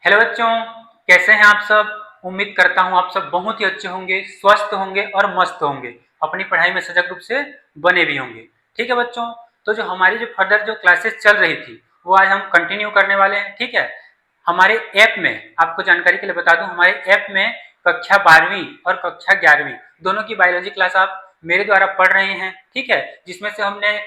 Hello बच्चों, कैसे हैं आप सब। उम्मीद करता हूं आप सब बहुत ही अच्छे होंगे, स्वस्थ होंगे और मस्त होंगे, अपनी पढ़ाई में सजग रूप से बने भी होंगे। ठीक है बच्चों, तो जो हमारी जो फर्दर जो क्लासेस चल रही थी वो आज हम कंटिन्यू करने वाले हैं। ठीक है, हमारे ऐप में आपको जानकारी के लिए बता दूं, हमारे ऐप में कक्षा 12वीं और कक्षा 11वीं दोनों की बायोलॉजी क्लास आप मेरे द्वारा पढ़ रहे हैं। ठीक है, जिसमें से हमने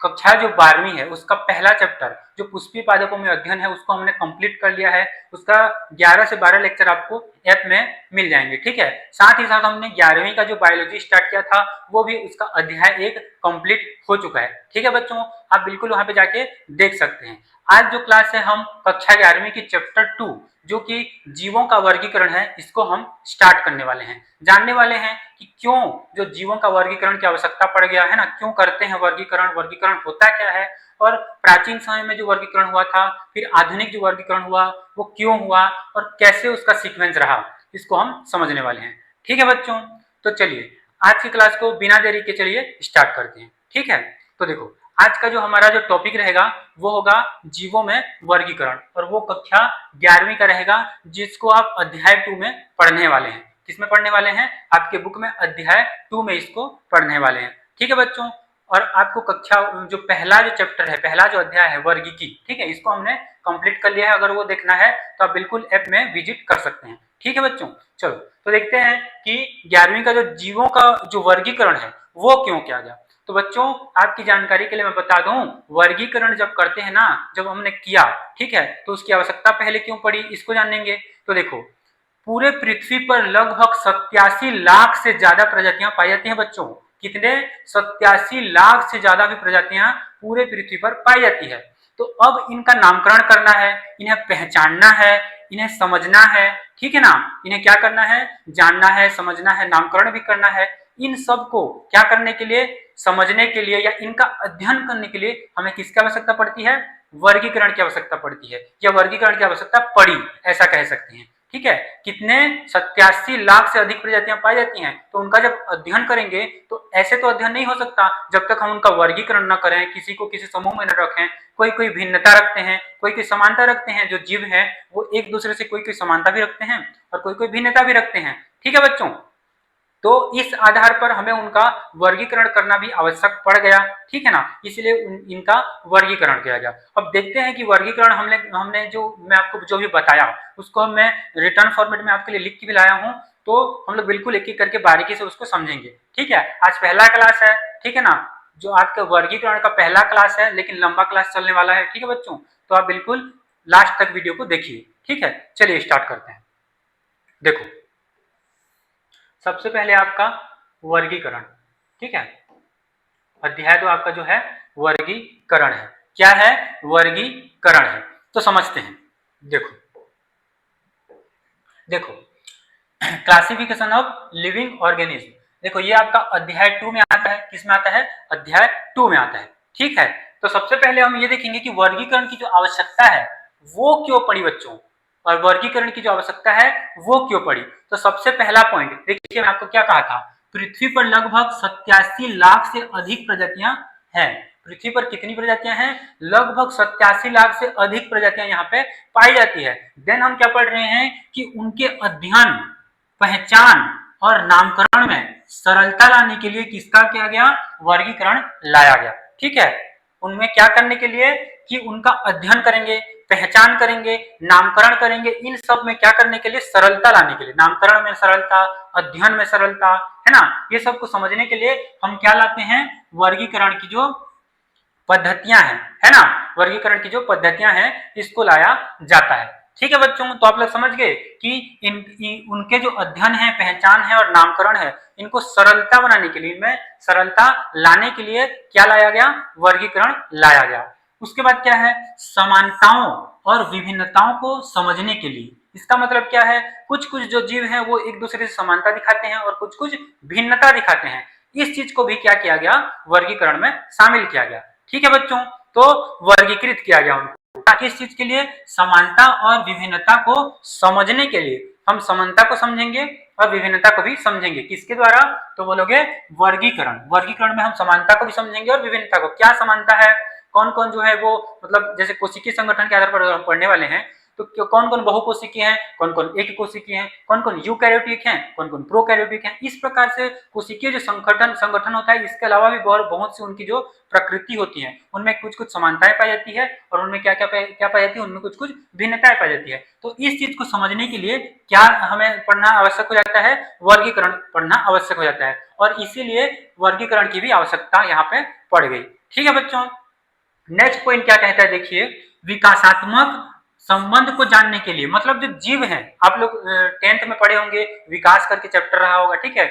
कक्षा जो 12वीं है उसका पहला चैप्टर जो पुष्पी पादपों में अध्ययन है उसको हमने कंप्लीट कर लिया है। उसका 11 से 12 लेक्चर आपको ऐप में मिल जाएंगे। ठीक है, साथ ही साथ हमने 11वीं का जो बायोलॉजी स्टार्ट किया था वो भी उसका अध्याय 1 कंप्लीट हो चुका है। ठीक है बच्चों, आप बिल्कुल वहां पे जाके देख सकते हैं। आज जो क्लास है हम कक्षा 11वीं की चैप्टर 2 जो कि जीवों का वर्गीकरण है इसको हम स्टार्ट करने वाले हैं। जानने वाले हैं कि क्यों जो जीवों का वर्गीकरण की आवश्यकता पड़ गया है ना, क्यों करते हैं वर्गीकरण, वर्गीकरण होता क्या है, और प्राचीन समय में जो वर्गीकरण हुआ था, फिर आधुनिक जो वर्गीकरण हुआ वो क्यों हुआ और कैसे उसका सीक्वेंस रहा, इसको हम समझने वाले हैं। ठीक है बच्चों, तो चलिए आज की क्लास को बिना देरी के चलिए स्टार्ट करते हैं। ठीक है, तो देखो आज का जो हमारा जो टॉपिक रहेगा वो होगा जीवों में वर्गीकरण, और वो कक्षा 11वीं का रहेगा जिसको आप अध्याय 2 में पढ़ने वाले हैं। किसमें पढ़ने वाले हैं? आपके बुक में अध्याय 2 में इसको पढ़ने वाले हैं। ठीक है बच्चों, और आपको कक्षा जो पहला जो चैप्टर है, पहला जो अध्याय है वर्गीकी, ठीक है, इसको हमने कंप्लीट कर लिया है। अगर वो देखना है तो आप बिल्कुल ऐप में विजिट कर सकते हैं। ठीक है बच्चों, चलो तो देखते हैं कि 11वीं का जो जीवों का जो वर्गीकरण है वो क्यों किया गया। तो बच्चों आपकी जानकारी के लिए मैं बता दूं, वर्गीकरण जब करते हैं ना, जब हमने किया, ठीक है, तो उसकी आवश्यकता पहले क्यों पड़ी इसको जानेंगे। तो देखो पूरे पृथ्वी पर लगभग 87 लाख से ज्यादा प्रजातियां पाई जाती हैं बच्चों। कितने? 87 लाख से ज्यादा भी प्रजातियां पूरे पृथ्वी पर पाई जाती है। तो अब इनका नामकरण करना है, इन्हें पहचानना है, इन्हें समझना है। ठीक है ना, इन्हें क्या करना है? जानना है, समझना है, नामकरण भी करना है। इन सब को क्या करने के लिए? समझने के लिए या इनका अध्ययन करने के लिए हमें किसकी आवश्यकता पड़ती है? वर्गीकरण की आवश्यकता पड़ती है, या वर्गीकरण की आवश्यकता पड़ी, ऐसा कह सकते हैं। ठीक है, कितने? 87 लाख से अधिक प्रजातियां पाई जाती हैं। तो उनका जब अध्ययन करेंगे तो ऐसे तो अध्ययन नहीं हो सकता जब तक हम उनका वर्गीकरण न करें, किसी को किसी समूह में न रखें। कोई कोई भिन्नता रखते हैं, कोई कोई समानता रखते हैं। जो जीव है वो एक दूसरे से कोई कोई समानता भी रखते हैं और कोई कोई भिन्नता भी रखते हैं। ठीक है बच्चों, तो इस आधार पर हमें उनका वर्गीकरण करना भी आवश्यक पड़ गया। ठीक है ना, इसलिए इनका वर्गीकरण किया गया। अब देखते हैं कि वर्गीकरण हमने हमने जो मैं आपको जो भी बताया उसको मैं रिटर्न फॉर्मेट में आपके लिए लिख के भी लाया हूं। तो हम लोग बिल्कुल एक एक करके बारीकी से उसको समझेंगे। ठीक है, आज पहला क्लास है, ठीक है ना, जो आपके वर्गीकरण का पहला क्लास है, लेकिन लंबा क्लास चलने वाला है। ठीक है बच्चों, तो आप बिल्कुल लास्ट तक वीडियो को देखिए। ठीक है, चलिए स्टार्ट करते हैं। देखो सबसे पहले आपका वर्गीकरण, ठीक है, अध्याय तो आपका जो है वर्गीकरण है। क्या है? वर्गीकरण है। तो समझते हैं। देखो देखो क्लासिफिकेशन ऑफ लिविंग ऑर्गेनिज्म, देखो ये आपका अध्याय 2 में आता है। किस में आता है? अध्याय 2 में आता है। ठीक है, तो सबसे पहले हम ये देखेंगे कि वर्गीकरण की जो आवश्यकता है वो क्यों पड़ी बच्चों, और वर्गीकरण की जो आवश्यकता है वो क्यों पड़ी। तो सबसे पहला पॉइंट देखिए, मैं आपको क्या कहा था, पृथ्वी पर लगभग 87 लाख से अधिक प्रजातियां हैं। पृथ्वी पर कितनी प्रजातियां हैं? लगभग 87 लाख से अधिक प्रजातियां यहाँ पे पाई जाती है। देन हम क्या पढ़ रहे हैं कि उनके अध्ययन, पहचान और नामकरण में सरलता लाने के लिए किसका किया गया? वर्गीकरण लाया गया। ठीक है, उनमें क्या करने के लिए? कि उनका अध्ययन करेंगे, पहचान करेंगे, नामकरण करेंगे। इन सब में क्या करने के लिए? सरलता लाने के लिए। नामकरण में सरलता, अध्ययन में सरलता, है ना, ये सब को समझने के लिए हम क्या लाते हैं? वर्गीकरण की जो पद्धतियां हैं, है ना, वर्गीकरण की जो पद्धतियां हैं इसको लाया जाता है। ठीक है बच्चों, तो आप लोग समझ गए कि उनके जो अध्ययन है, पहचान है और नामकरण है, इनको सरलता बनाने के लिए, इनमें सरलता लाने के लिए क्या लाया गया? वर्गीकरण लाया गया। उसके बाद क्या है? समानताओं और विभिन्नताओं को समझने के लिए। इसका मतलब क्या है? कुछ कुछ जो जीव हैं वो एक दूसरे से समानता दिखाते हैं और कुछ कुछ भिन्नता दिखाते हैं। इस चीज को भी क्या किया गया? वर्गीकरण में शामिल किया गया। ठीक है बच्चों, तो वर्गीकृत किया गया उनको, ताकि इस चीज के लिए समानता और विभिन्नता को समझने के लिए हम समानता को समझेंगे और विभिन्नता को भी समझेंगे। किसके द्वारा? तो बोलोगे वर्गीकरण। वर्गीकरण में हम समानता को भी समझेंगे और विभिन्नता को। क्या समानता है? कौन कौन जो है वो, मतलब जैसे कोशिकीय संगठन के आधार पर हम पढ़ने वाले हैं, तो कौन कौन बहुकोशिकीय हैं, कौन कौन एक कोशिकीय हैं, कौन कौन यूकैरियोटिक हैं, कौन कौन प्रोकैरियोटिक हैं। इस प्रकार से कोशिकीय जो संगठन होता है, इसके अलावा भी बहुत सी उनकी जो प्रकृति होती है उनमें कुछ कुछ समानताएं पाई जाती है और उनमें क्या पाई जाती है, उनमें कुछ कुछ भिन्नताएं पाई जाती है। तो इस चीज को समझने के लिए क्या हमें पढ़ना आवश्यक हो जाता है, वर्गीकरण पढ़ना आवश्यक हो जाता है और इसीलिए वर्गीकरण की भी आवश्यकता यहाँ पे पड़ गई। ठीक है बच्चों, नेक्स्ट पॉइंट क्या कहता है देखिए, विकासात्मक संबंध को जानने के लिए, मतलब जो जीव हैं, आप लोग 10th में पढ़े होंगे, विकास करके चैप्टर रहा होगा, ठीक है,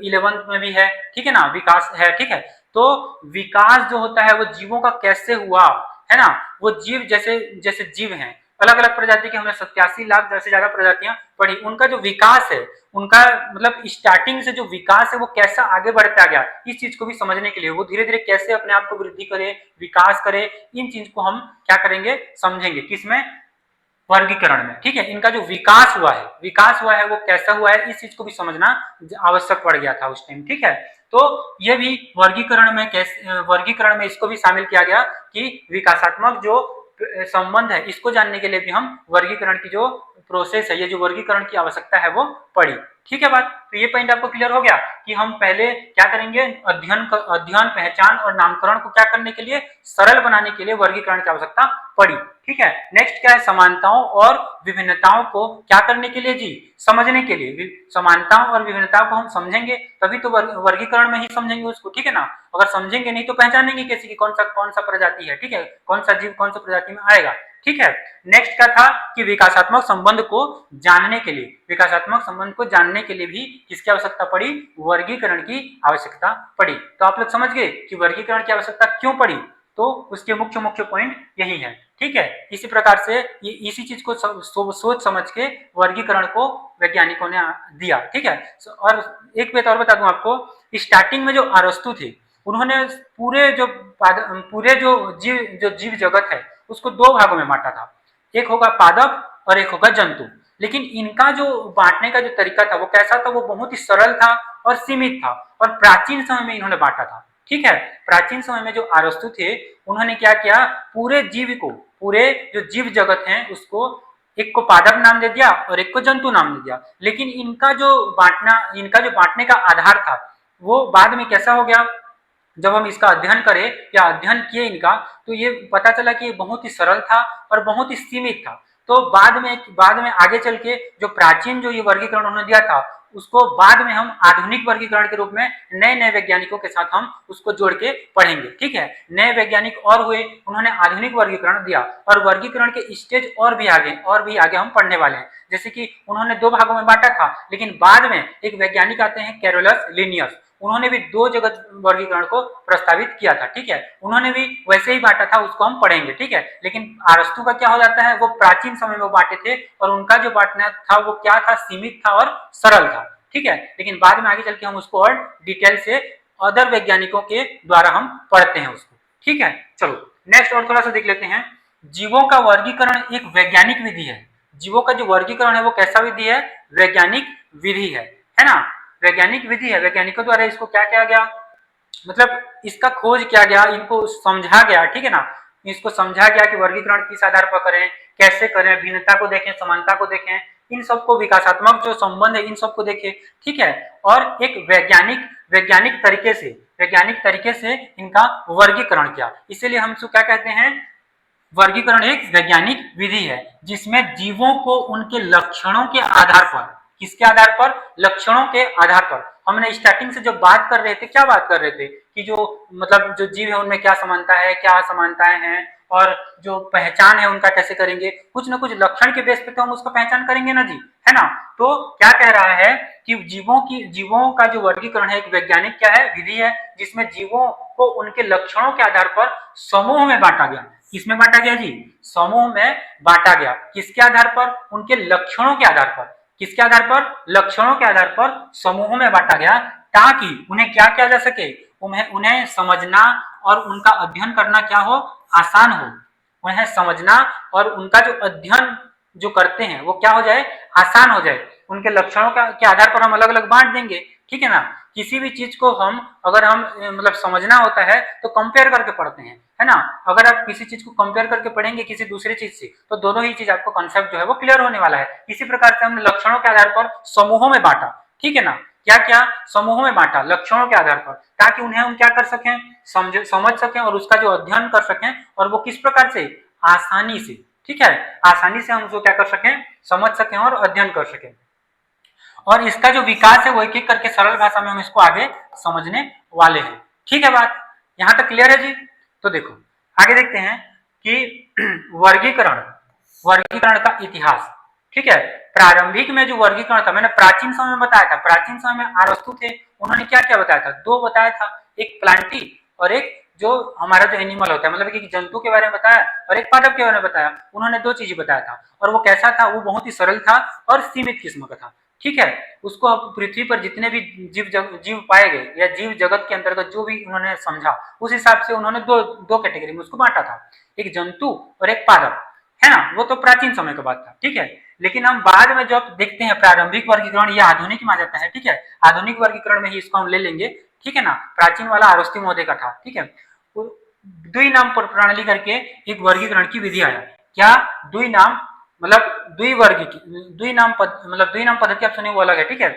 11th में भी है, ठीक है ना, विकास है, ठीक है। तो विकास जो होता है वो जीवों का कैसे हुआ है ना, वो जीव जैसे जैसे जीव हैं, अलग अलग प्रजाति के हमने 87 लाख से ज्यादा प्रजातियां पढ़ी, उनका जो विकास है, उनका मतलब स्टार्टिंग से जो विकास है वो कैसा आगे बढ़ता गया, इस चीज को भी समझने के लिए, वो धीरे धीरे कैसे अपने आप को वृद्धि करे, विकास करे, इन चीज को हम क्या करेंगे, समझेंगे, किसमें, वर्गीकरण में। ठीक है, इनका जो विकास हुआ है वो कैसा हुआ है, इस चीज को भी समझना आवश्यक पड़ गया था उस टाइम। ठीक है, तो ये भी वर्गीकरण में इसको भी शामिल किया गया कि विकासात्मक जो संबंध है इसको जानने के लिए भी हम वर्गीकरण की जो प्रोसेस है, ये जो वर्गीकरण की आवश्यकता है वो पड़ी। ठीक है बात, तो ये पॉइंट आपको क्लियर हो गया कि हम पहले क्या करेंगे, अध्ययन, पहचान और नामकरण को क्या करने के लिए, सरल बनाने के लिए वर्गीकरण की आवश्यकता पड़ी। ठीक है, नेक्स्ट क्या है, समानताओं और विभिन्नताओं को क्या करने के लिए जी, समझने के लिए। समानताओं और विभिन्नताओं को हम समझेंगे तभी तो वर्गीकरण में ही समझेंगे उसको, ठीक है ना, अगर समझेंगे नहीं तो पहचानेंगे कैसे कि कौन सा प्रजाति है, ठीक है, कौन सा जीव कौन सा प्रजाति में आएगा। ठीक है, नेक्स्ट क्या था कि विकासात्मक संबंध को जानने के लिए, विकासात्मक संबंध को जानने के लिए भी किसकी आवश्यकता पड़ी, वर्गीकरण की आवश्यकता पड़ी। तो आप लोग समझ गए कि वर्गीकरण की आवश्यकता क्यों पड़ी, तो उसके मुख्य पॉइंट यही है। ठीक है, इसी प्रकार से इसी चीज को सोच समझ के वर्गीकरण को वैज्ञानिकों ने दिया। ठीक है, और एक बात और बता दूं आपको, स्टार्टिंग में जो अरस्तु थे उन्होंने पूरे जो जीव जगत है उसको दो भागों में बांटा था, एक होगा पादप और एक होगा जंतु। लेकिन इनका जो बांटने का जो तरीका था वो कैसा था, वो बहुत ही सरल था और सीमित था और प्राचीन समय में इन्होंने बांटा था। ठीक है, प्राचीन समय में जो अरस्तु थे उन्होंने क्या किया, पूरे जीव को, पूरे जो जीव जगत है उसको, एक को पादप नाम दे दिया और एक को जंतु नाम दे दिया। लेकिन इनका जो बांटने का आधार था वो बाद में कैसा हो गया, जब हम इसका अध्ययन करें या अध्ययन किए इनका, तो ये पता चला कि ये बहुत ही सरल था और बहुत ही सीमित था। तो बाद में आगे चल के जो प्राचीन जो ये वर्गीकरण उन्होंने दिया था उसको बाद में हम आधुनिक वर्गीकरण के रूप में नए वैज्ञानिकों के साथ हम उसको जोड़ के पढ़ेंगे। ठीक है, नए वैज्ञानिक और हुए, उन्होंने आधुनिक वर्गीकरण दिया और वर्गीकरण के स्टेज और भी आगे हम पढ़ने वाले हैं। जैसे कि उन्होंने दो भागों में बांटा था, लेकिन बाद में एक वैज्ञानिक आते हैं कैरोलस लिनियस, उन्होंने भी दो जगत वर्गीकरण को प्रस्तावित किया था। ठीक है, उन्होंने भी वैसे ही बांटा था, उसको हम पढ़ेंगे। ठीक है, लेकिन अरस्तु का क्या हो जाता है, वो प्राचीन समय में बांटे थे और उनका जो बांटना था वो क्या था, सीमित था और सरल था। ठीक है, लेकिन बाद में आगे चल के हम उसको और डिटेल से अदर वैज्ञानिकों के द्वारा हम पढ़ते हैं उसको। ठीक है, चलो नेक्स्ट और थोड़ा सा देख लेते हैं। जीवों का वर्गीकरण एक वैज्ञानिक विधि है। जीवों का जो वर्गीकरण है वो कैसा विधि है, वैज्ञानिक विधि है ना, वैज्ञानिक विधि है। वैज्ञानिकों द्वारा इसको क्या किया गया, मतलब इसका खोज किया गया, इनको समझा गया। ठीक है ना, इसको समझा गया कि वर्गीकरण किस आधार पर करें, कैसे करें, भिन्नता को देखें, समानता को देखें, इन सबको, विकासात्मक जो संबंध है इन सबको देखें। ठीक है, और एक वैज्ञानिक तरीके से इनका वर्गीकरण किया। इसीलिए हम इसको क्या कहते हैं, वर्गीकरण एक वैज्ञानिक विधि है जिसमें जीवों को उनके लक्षणों के आधार पर, किसके आधार पर, लक्षणों के आधार पर, हमने स्टार्टिंग से जब बात कर रहे थे, क्या बात कर रहे थे कि जो मतलब जो जीव है उनमें क्या समानता है, क्या असमानताएं हैं, और जो पहचान है उनका कैसे करेंगे, कुछ ना कुछ लक्षण के बेस पे तो हम उसका पहचान करेंगे ना जी, है ना। तो क्या कह रहा है कि जीवों का जो वर्गीकरण है एक वैज्ञानिक क्या है, विधि है, जिसमें जीवों को उनके लक्षणों के आधार पर समूह में बांटा गया। किसमें बांटा गया जी, समूह में बांटा गया। किसके आधार पर, उनके लक्षणों के आधार पर। किसके आधार पर, लक्षणों के आधार पर समूहों में बांटा गया, ताकि उन्हें क्या किया जा सके, उन्हें समझना और उनका अध्ययन करना क्या हो, आसान हो। उन्हें समझना और उनका जो अध्ययन जो करते हैं वो क्या हो जाए, आसान हो जाए। उनके लक्षणों के आधार पर हम अलग अलग बांट देंगे। ठीक है ना। किसी भी चीज को हम अगर हम मतलब समझना होता है तो कंपेयर करके पढ़ते हैं, है ना। अगर आप किसी चीज को कंपेयर करके पढ़ेंगे किसी दूसरी चीज से तो दोनों ही चीज आपको कॉन्सेप्ट जो है वो क्लियर होने वाला है। इसी प्रकार से हमने लक्षणों के आधार पर समूहों में बांटा, ठीक है ना। क्या क्या समूहों में बांटा लक्षणों के आधार पर, ताकि उन्हें हम क्या कर सकें, समझ सकें और उसका जो अध्ययन कर सकें, और वो किस प्रकार से, आसानी से, ठीक है, आसानी से हम उसको क्या कर सकें, समझ सकें और अध्ययन कर सकें। और इसका जो विकास है वो एक एक करके सरल भाषा में हम इसको आगे समझने वाले हैं, ठीक है। बात यहां तक क्लियर है जी। तो देखो आगे देखते हैं कि वर्गीकरण, वर्गीकरण का इतिहास, ठीक है। प्रारंभिक में जो वर्गीकरण था, मैंने प्राचीन समय में बताया था, प्राचीन समय में अरस्तु थे, उन्होंने क्या क्या बताया था, दो बताया था, एक प्लांटी और एक जो हमारा जो एनिमल होता है, मतलब कि जंतु के बारे में बताया और एक पादप के बारे में बताया। उन्होंने दो चीजें बताया था, और वो कैसा था, वो बहुत ही सरल था और सीमित किस्म का था, ठीक है। उसको अब पृथ्वी पर जितने भी जीव पाए गए या जीव जगत के अंतर्गत जो भी उन्होंने समझा, उस हिसाब से उन्होंने दो कैटेगरी में उसको बांटा था, एक जंतु और एक पादप, है ना। वो तो प्राचीन समय का बात था, ठीक है। लेकिन हम बाद में जब देखते हैं प्रारंभिक वर्गीकरण या आधुनिक में आ जाता है, ठीक है। आधुनिक वर्गीकरण में ही इसको हम ले लेंगे, ठीक है ना। प्राचीन वाला अरस्तु महोदय का था, ठीक है। द्वि नाम प्रणाली करके एक वर्गीकरण की विधि आया। क्या, द्वि नाम मतलब द्विवर्गी की द्वि नाम मतलब द्वि नाम पद्धति आप सुने वो अलग है, ठीक है।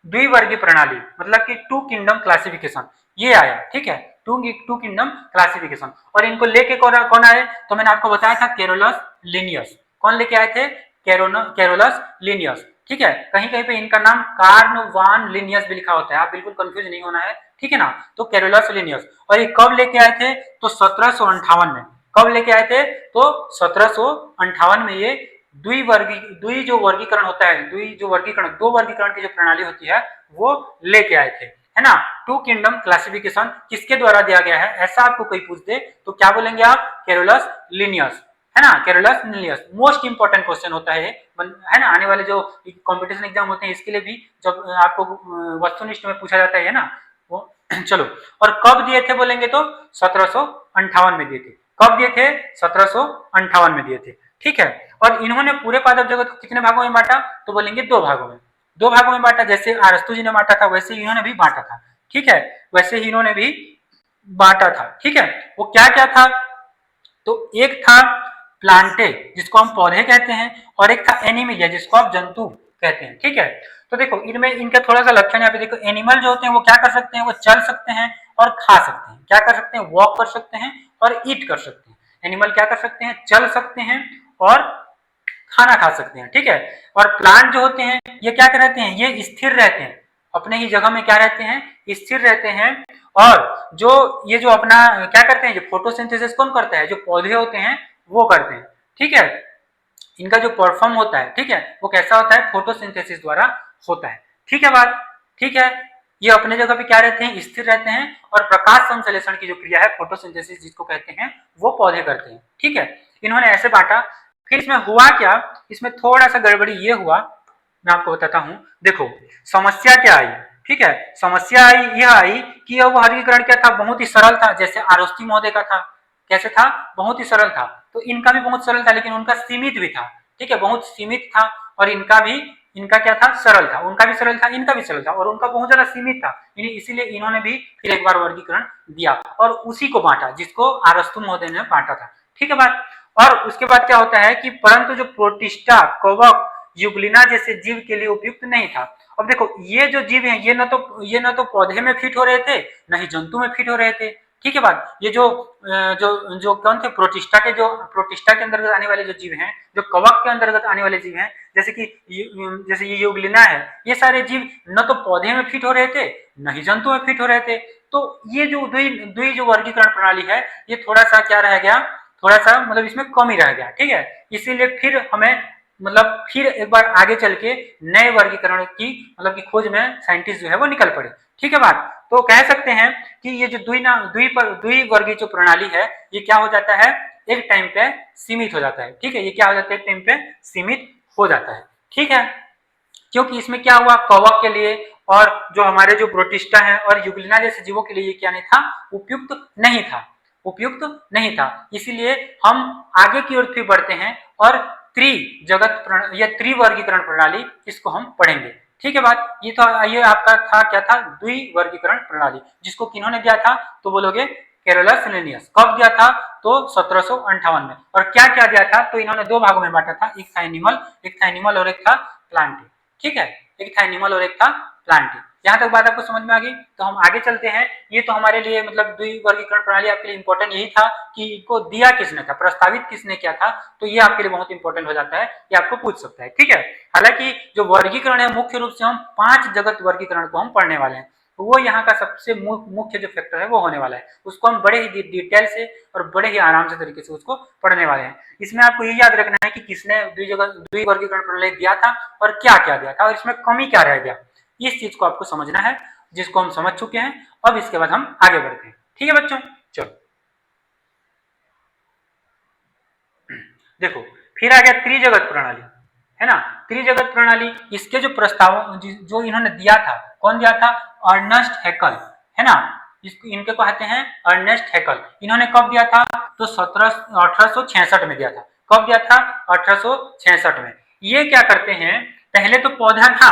द्विवर्गीय प्रणाली मतलब कि टू किंगडम क्लासिफिकेशन ये आया, ठीक है। टू किंगडम क्लासिफिकेशन, और इनको लेके कौन आए, तो मैंने आपको बताया था केरोलस लिनियस। कौन लेके आए थे, केरोलस लिनियस, ठीक है। कहीं कहीं पे इनका नाम कार्ल वान लिनियस भी लिखा होता है, आप बिल्कुल कंफ्यूज नहीं होना है, ठीक है ना। तो केरोलस लिनियस, और ये कब लेके आए थे, तो 1758 में। कब लेके आए थे, तो 1758 में ये द्वि जो वर्गीकरण होता है, दो वर्गीकरण की जो प्रणाली होती है वो लेके आए थे, है ना। टू किंगडम क्लासिफिकेशन किसके द्वारा दिया गया है, ऐसा आपको कोई पूछ दे तो क्या बोलेंगे आप, केरोलस लिनियस, है ना। Carolus Linnaeus most important question होता है ना। आने वाले जो कंपटीशन एग्जाम होते हैं इसके लिए भी जब आपको वस्तुनिष्ठ में पूछा जाता है ना वो चलो, और कब दिए थे बोलेंगे तो 1758 में दिए थे। कब दिए थे, 1758 में दिए थे, ठीक है। और इन्होंने पूरे पादप जगत को कितने भागों में बांटा, तो बोलेंगे दो भागों में, दो भागों में बांटा। जैसे अरस्तु जी ने बांटा था वैसे ही इन्होंने भी बांटा था, ठीक है। वैसे ही इन्होंने भी बांटा था, ठीक है। वो क्या क्या था, तो एक था प्लांटे जिसको हम पौधे कहते हैं, और एक था एनिमिलिया जिसको आप जंतु कहते हैं, ठीक है। तो देखो इनमें इनका थोड़ा सा लक्षण यहाँ पे देखो, एनिमल जो होते हैं वो क्या कर सकते हैं, वो चल सकते हैं और खा सकते हैं। क्या कर सकते हैं, वॉक कर सकते हैं और ईट कर सकते हैं। एनिमल क्या कर सकते हैं, चल सकते हैं और खाना खा सकते हैं, ठीक है। और प्लांट जो होते हैं ये क्या रहते हैं, ये स्थिर रहते हैं, अपने ही जगह में क्या रहते हैं, स्थिर रहते हैं। और जो ये जो अपना क्या करते हैं, जो फोटोसिंथेसिस कौन करता है, जो पौधे होते हैं वो करते हैं, ठीक है। इनका जो परफॉर्म होता है, ठीक है, वो कैसा होता है, फोटोसिंथेसिस द्वारा होता है, ठीक है। बात ठीक है। ये अपने जगह पे क्या रहते हैं, स्थिर रहते हैं, और प्रकाश संश्लेषण की जो क्रिया है फोटोसिंथेसिस जिसको कहते हैं वो पौधे करते हैं, ठीक है। इन्होंने ऐसे बांटा। फिर इसमें हुआ क्या, इसमें थोड़ा सा गड़बड़ी ये हुआ, मैं आपको बताता हूं। देखो समस्या क्या आई, ठीक है। समस्या आई यह आई कि यह वर्गीकरण क्या था, बहुत ही सरल था, जैसे अरस्तु महोदय का था। कैसे था, बहुत ही सरल था। तो इनका भी बहुत सरल था, लेकिन उनका सीमित भी था, ठीक है, बहुत सीमित था। और इनका क्या था, सरल था। उनका भी सरल था, इनका भी सरल था, और उनका बहुत ज्यादा सीमित था। इसीलिए इन्होंने भी फिर एक बार वर्गीकरण दिया और उसी को बांटा जिसको अरस्तु महोदय ने बांटा था, ठीक है बात। और उसके बाद क्या होता है कि परंतु जो प्रोटिस्टा, कवक, युग्लिना जैसे जीव के लिए उपयुक्त नहीं था। अब देखो ये जो जीव है ये न तो पौधे में फिट हो रहे थे, न ही जंतु में फिट हो रहे थे, ठीक है बात। ये जो कौन थे, प्रोटिस्टा के अंतर्गत आने वाले जो जीव हैं, जो कवक के अंतर्गत आने वाले जीव हैं, जैसे ये युग्लिना है, ये सारे जीव न तो पौधे में फिट हो रहे थे न ही जंतु में फिट हो रहे थे। तो ये जो द्वि जो वर्गीकरण प्रणाली है ये थोड़ा सा क्या रह गया, थोड़ा सा मतलब इसमें कमी रह गया, ठीक है। इसीलिए फिर हमें मतलब फिर एक बार आगे चल के नए वर्गीकरण की मतलब की खोज में साइंटिस्ट जो है वो निकल पड़े, ठीक है बात। तो कह सकते हैं कि ये जो द्विवर्गीय जो प्रणाली है ये क्या हो जाता है, एक टाइम पे सीमित हो जाता है, ठीक है। ये क्या हो जाता है, एक टाइम पे सीमित हो जाता है, ठीक है। क्योंकि इसमें क्या हुआ, कवक के लिए और जो हमारे जो प्रोटिस्टा है और युग्लिना जैसे जीवों के लिए ये क्या नहीं था, उपयुक्त नहीं था। इसीलिए हम आगे की ओर फिर बढ़ते हैं और त्रिवर्गीकरण प्रणाली इसको हम पढ़ेंगे, ठीक है बात। ये आपका था, क्या था, द्विवर्गीकरण प्रणाली, जिसको किन्होंने दिया था, तो बोलोगे कैरोलस लिनियस। कब दिया था, तो 1758 में। और क्या क्या दिया था, तो इन्होंने दो भागों में बांटा था, एक था एनिमल और एक था प्लांट। ठीक है, एक था एनिमल और एक था प्लांट। यहाँ तक बात आपको समझ में आ गई। तो हम आगे चलते हैं। ये तो हमारे लिए मतलब द्विवर्गीकरण प्रणाली आपके लिए इंपॉर्टेंट यही था कि इसको दिया किसने था, प्रस्तावित किसने किया था, तो ये आपके लिए बहुत इंपॉर्टेंट हो जाता है, ये आपको पूछ सकता है। ठीक है, हालांकि जो वर्गीकरण है मुख्य रूप से हम 5 जगत वर्गीकरण को हम पढ़ने वाले हैं, तो वो यहाँ का सबसे मुख्य जो फैक्टर है वो होने वाला है, उसको हम बड़े ही डिटेल से और बड़े ही आराम से तरीके से उसको पढ़ने वाले हैं। इसमें आपको ये याद रखना है कि किसने द्विवर्गीकरण प्रणाली दिया था और क्या क्या दिया था और इसमें कमी क्या रह गया, इस चीज को आपको समझना है, जिसको हम समझ चुके हैं। अब इसके बाद हम आगे बढ़ते हैं। ठीक है बच्चों, चलो देखो, फिर आ गया त्रिजगत प्रणाली, है ना। त्रिजगत प्रणाली, इसके जो प्रस्ताव जो इन्होंने दिया था, कौन दिया था, अर्नेस्ट हैकल, है ना। इनके कहते हैं अर्नेस्ट हैकल। इन्होंने कब दिया था, तो 1866 में दिया था। कब दिया था, 1866 में। ये क्या करते हैं, पहले तो पौधा था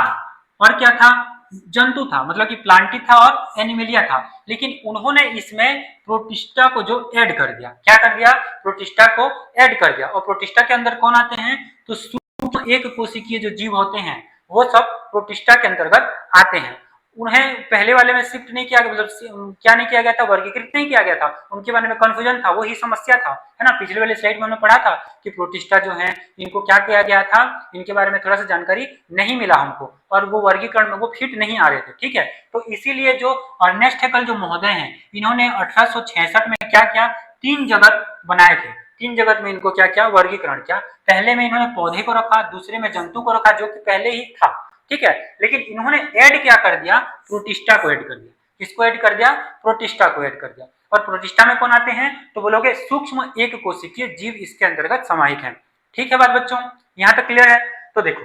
और क्या था, जंतु था, मतलब कि प्लांटी था और एनिमेलिया था, लेकिन उन्होंने इसमें प्रोटिस्टा को जो ऐड कर दिया, क्या कर दिया, प्रोटिस्टा को ऐड कर दिया। और प्रोटिस्टा के अंदर कौन आते हैं, तो सूक्ष्म एक कोशिकीय जो जीव होते हैं वो सब प्रोटिस्टा के अंतर्गत आते हैं। उन्हें पहले वाले में शिफ्ट नहीं किया गया, मतलब क्या नहीं किया गया था, वर्गीकृत नहीं किया गया था, उनके बारे में कंफ्यूजन था, वही समस्या था, है ना। पिछले वाले स्लाइड में हमने पढ़ा था कि प्रोटिस्टा जो है इनको क्या किया गया था, इनके बारे में थोड़ा सा जानकारी नहीं मिला हमको और वो वर्गीकरण में वो फिट नहीं आ रहे थे। ठीक है, तो इसीलिए जो अर्नेस्ट हैकल जो महोदय हैं, इन्होंने 1866 में क्या किया, 3 जगत बनाए थे। 3 जगत में इनको क्या किया, वर्गीकरण किया। पहले में इन्होंने पौधे को रखा, दूसरे में जंतु को रखा जो कि पहले ही था। ठीक है, लेकिन इन्होंने ऐड क्या कर दिया, प्रोटिस्टा को ऐड कर दिया। किसको ऐड कर दिया, प्रोटिस्टा को ऐड कर दिया। और प्रोटिस्टा में कौन आते हैं, तो बोलोगे सूक्ष्म एक कोशिकीय जीव इसके अंतर्गत समाहित है। ठीक है बात बच्चों, यहां तक क्लियर है। तो देखो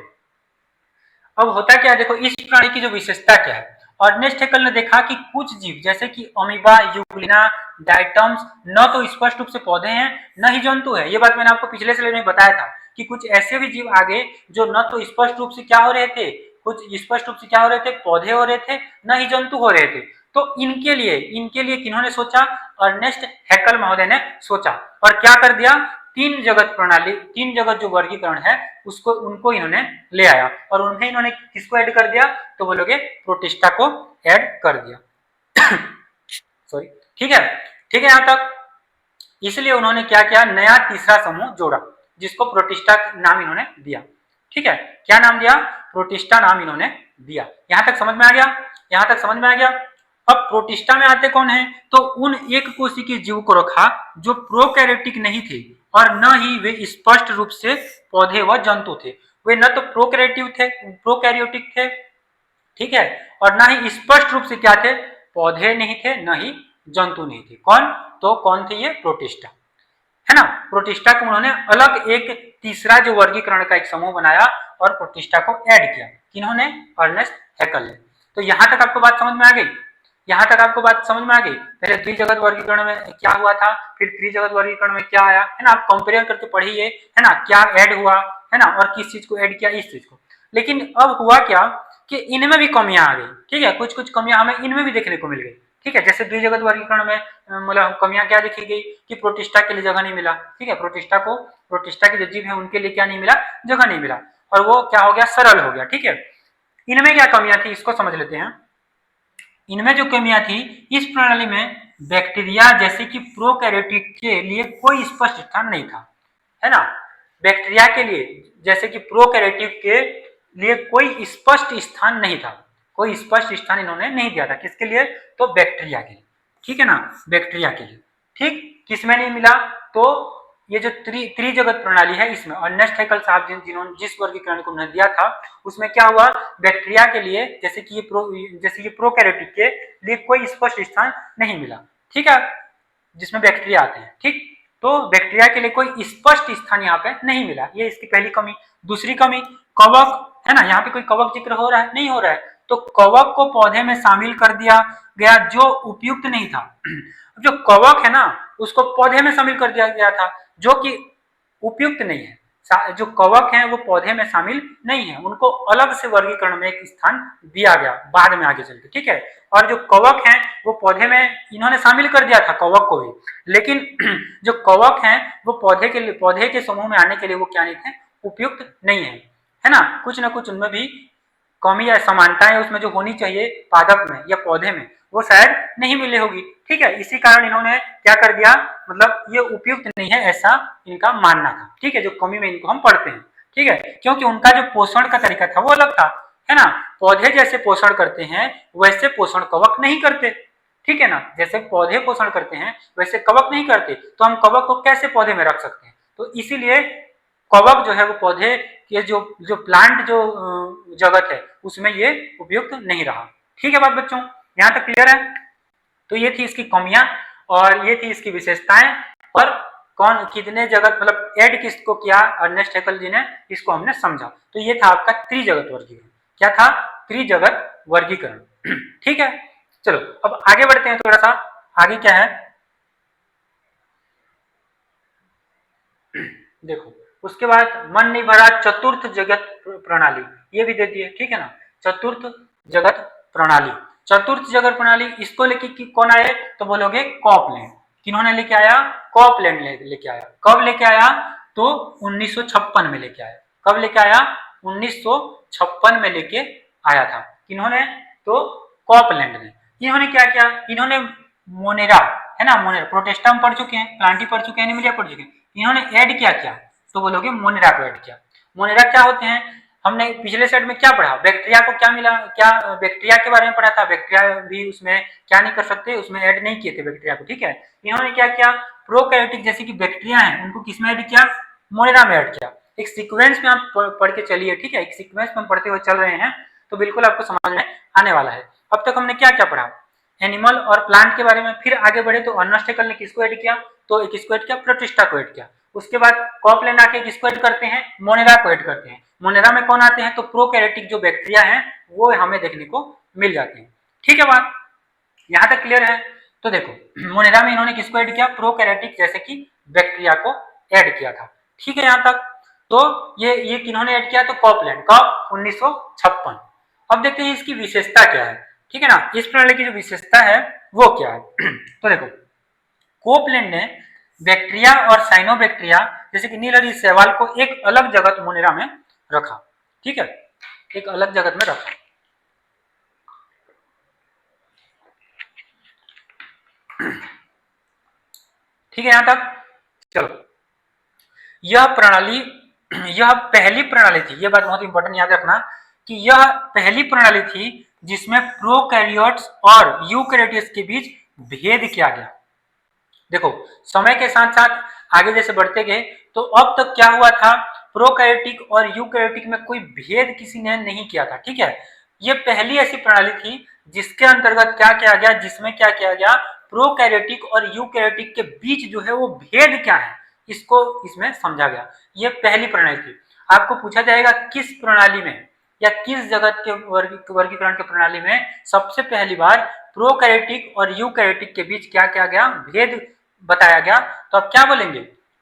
अब होता क्या है, देखो इस प्राणी की जो विशेषता क्या है। अर्नेस्ट हैकल ने देखा कि कुछ जीव जैसे कि अमीबा, यूग्लिना, डाइटम्स न तो स्पष्ट रूप से पौधे हैं न ही जंतु है। ये बात मैंने आपको पिछले स्लाइड में बताया था कि कुछ ऐसे भी जीव आगे जो न तो स्पष्ट रूप से क्या हो रहे थे, कुछ स्पष्ट रूप से क्या हो रहे थे, पौधे हो रहे थे, न ही जंतु हो रहे थे। तो इनके लिए किन्होंने सोचा, अर्नेस्ट हैकल महोदय ने सोचा और क्या कर दिया, 3 जगत प्रणाली, 3 जगत जो वर्गीकरण है उसको उनको इन्होंने ले आया और उन्हें इन्होंने किसको ऐड कर दिया, तो बोलोगे प्रोटिस्टा को ऐड कर दिया। सॉरी, ठीक है यहां तक। इसलिए उन्होंने क्या किया, नया तीसरा समूह जोड़ा जिसको प्रोटिस्टा नाम इन्होंने दिया। ठीक है, क्या नाम दिया, प्रोटिस्टा नाम इन्होंने दिया। यहां तक समझ में आ गया, यहां तक समझ में आ गया। अब प्रोटिस्टा में आते कौन है, तो उन एक कोशिकीय जीव को रखा जो प्रोकैरियोटिक नहीं थे और न ही वे स्पष्ट रूप से पौधे व जंतु थे। वे न तो प्रोकैरियोटिक थे, ठीक है, और न ही स्पष्ट रूप से क्या थे, पौधे नहीं थे न ही जंतु नहीं थे। कौन, तो कौन थे, ये प्रोटिस्टा, है ना। प्रोटिस्टा को उन्होंने अलग एक तीसरा जो वर्गीकरण का एक समूह बनाया और प्रोटिस्टा को ऐड किया, किन्होंने, अर्नेस्ट हैकल ने। तो यहां तक आपको बात समझ में आ गई, यहां तक आपको बात समझ में आ गई। पहले द्विजगत वर्गीकरण में क्या हुआ था, फिर त्रिजगत वर्गीकरण में क्या आया, है ना। आप कंपेयर करके पढ़िए, है ना, क्या ऐड हुआ, है ना, और किस चीज को ऐड किया, इस चीज को। लेकिन अब हुआ क्या कि इनमें भी कमियां आ गई। ठीक है, कुछ कुछ कमियां हमें इनमें भी देखने को मिल गई। ठीक है, जैसे द्विजगत वर्गीकरण में मतलब कमियां क्या देखी गई कि प्रोटिस्टा के लिए जगह नहीं मिला। ठीक है, प्रोटिस्टा के जो जीव है उनके लिए क्या नहीं मिला, जगह नहीं मिला, और वो क्या हो गया, सरल हो गया। ठीक है, इनमें क्या कमियां थी इसको समझ लेते हैं। इनमें जो कमियां थी, इस प्रणाली में बैक्टीरिया जैसे कि प्रोकैरियोटिक के लिए कोई स्पष्ट स्थान नहीं था, है ना। बैक्टीरिया के लिए जैसे कि प्रोकैरियोटिक के लिए कोई स्पष्ट स्थान नहीं था, कोई स्पष्ट स्थान इन्होंने नहीं दिया था। किसके लिए, तो बैक्टीरिया के लिए। ठीक है ना, बैक्टीरिया के लिए। ठीक, किसमें नहीं मिला, तो ये जो त्रिजगत प्रणाली है इसमें अर्नेस्ट हैकल साहब जिन्होंने जिस वर्गीकरण को उन्होंने दिया था उसमें क्या हुआ, बैक्टीरिया के लिए जैसे कि ये प्रोकैरियोटिक के लिए कोई स्पष्ट स्थान नहीं मिला। ठीक है, जिसमें बैक्टीरिया आते हैं। ठीक, तो बैक्टीरिया के लिए कोई स्पष्ट स्थान यहाँ पे नहीं मिला, ये इसकी पहली कमी। दूसरी कमी, कवक, है ना, यहाँ पे कोई कवक जिक्र हो रहा है, नहीं हो रहा है, तो कवक को पौधे में शामिल कर दिया गया जो उपयुक्त नहीं था। जो कवक है ना उसको पौधे में शामिल कर दिया गया था जो कि उपयुक्त नहीं है। जो कवक हैं वो पौधे में शामिल नहीं है, उनको अलग से वर्गीकरण में एक स्थान दिया गया बाद में आगे चलकर, ठीक है। और जो कवक हैं वो पौधे में इन्होंने शामिल कर दिया था कवक को भी, लेकिन जो कवक हैं वो पौधे के समूह में आने के लिए वो क्या नहीं थे, उपयुक्त नहीं है ना। कुछ ना कुछ उनमें भी कमी या समानताएं उसमें जो होनी चाहिए पादप में या पौधे में वो शायद नहीं मिली होगी, ठीक है। इसी कारण इन्होंने क्या कर दिया, मतलब ये उपयुक्त नहीं है ऐसा इनका मानना था, ठीक है। जो कमी में इनको हम पढ़ते हैं, ठीक है, क्योंकि उनका जो पोषण का तरीका था वो अलग था, है ना। पौधे जैसे पोषण करते हैं वैसे पोषण कवक नहीं करते, ठीक है ना। जैसे पौधे पोषण करते हैं वैसे कवक नहीं करते, तो हम कवक को कैसे पौधे में रख सकते हैं। तो इसीलिए कवक जो है वो पौधे के जो जो प्लांट जो जगत है उसमें ये उपयुक्त नहीं रहा, ठीक है बात बच्चों, यहाँ तक क्लियर है। तो ये थी इसकी कमियां और ये थी इसकी विशेषताएं, और कौन कितने जगत मतलब ऐड किसको किया अर्नेस्ट हैकेल जी ने, इसको हमने समझा। तो ये था आपका त्रिजगत वर्गीकरण। क्या था, त्रिजगत वर्गीकरण, ठीक है। चलो अब आगे बढ़ते हैं, थोड़ा सा आगे क्या है देखो। उसके बाद मन नहीं भरा चतुर्थ जगत प्रणाली, ये भी दे दिए, ठीक है ना। चतुर्थ जगत प्रणाली, चतुर्थ जगत प्रणाली इसको लेके कौन आए तो बोलोगे कॉपलैंड। किन्होंने लेके आया, कॉपलैंड लेके आया। कब लेके आया तो 1956 में लेके आया। कब लेके आया, 1956 में लेके आया था। किन्होंने तो कॉपलैंड ने। इन्होंने क्या किया, इन्होंने मोनेरा, है ना, मोनेरा प्रोटेस्टा हम पढ़ चुके हैं, प्लांटी पढ़ चुके हैं, एनिमिलिया पढ़ चुके हैं। इन्होंने ऐड क्या किया तो बोलोगे मोनेरा को ऐड किया। मोनेरा क्या होते हैं, हमने पिछले सेट में क्या पढ़ा, बैक्टीरिया को क्या मिला, क्या बैक्टीरिया के बारे में पढ़ा था। बैक्टीरिया भी उसमें क्या नहीं कर सकते, उसमें ऐड नहीं किए थे बैक्टीरिया को, ठीक है। इन्होंने क्या किया, प्रोकैरियोटिक जैसे कि बैक्टीरिया हैं उनको किसमें ऐड किया, मोनेरा में ऐड किया। एक सीक्वेंस में आप पढ़ के चलिए, ठीक है, एक सीक्वेंस में हम पढ़ते हुए चल रहे हैं तो बिल्कुल आपको समझ में आने वाला है। अब तक हमने क्या क्या पढ़ा, एनिमल और प्लांट के बारे में। फिर आगे बढ़े तो अर्नेस्ट हैकेल ने किसको ऐड किया, तो किसको ऐड किया, प्रोटिस्टा को ऐड किया। उसके बाद कॉपलैंड आके किसको ऐड करते हैं, मोनेरा को ऐड करते हैं। मोनेरा में कौन आते हैं तो प्रोकैरियोटिक जो बैक्टीरिया हैं वो हमें देखने को मिल जाते हैं, ठीक है। बात यहां तक क्लियर है। तो देखो मोनेरा में इन्होंने किसको ऐड किया, प्रोकैरियोटिक जैसे कि बैक्टीरिया को ऐड किया था, ठीक है। यहां तक तो ये किन्होंने ऐड किया तो कॉपलैंड, कब 1956। अब देखते हैं इसकी विशेषता क्या है, ठीक है ना। इस प्रणाली की जो विशेषता है वो क्या है तो देखो कोपलैंड ने बैक्टीरिया और साइनोबैक्टीरिया जैसे कि नीलहरी शैवाल को एक अलग जगत मोनेरा में रखा, ठीक है, एक अलग जगत में रखा। ठीक है यहां तक, चलो। यह प्रणाली, यह पहली प्रणाली थी, यह बात बहुत इंपॉर्टेंट याद रखना कि यह पहली प्रणाली थी जिसमें प्रोकैरियोट्स और यूकैरियोट्स के बीच भेद किया गया। देखो समय के साथ साथ आगे जैसे बढ़ते गए तो अब तक क्या हुआ था, प्रोकैरियोटिक और यूकैरियोटिक में कोई भेद किसी ने नहीं किया था, ठीक है। ये पहली ऐसी प्रणाली थी जिसके अंतर्गत क्या किया गया, जिसमें क्या किया गया, प्रोकैरियोटिक और यूकैरियोटिक के बीच जो है वो भेद क्या है इसको इसमें समझा गया। ये पहली प्रणाली थी। आपको पूछा जाएगा किस प्रणाली में या किस जगत के वर्गीकरण के प्रणाली में सबसे पहली बार प्रोकैरियोटिक और यूकैरियोटिक के बीच क्या किया गया, भेद बताया गया, तो आप क्या बोलेंगे,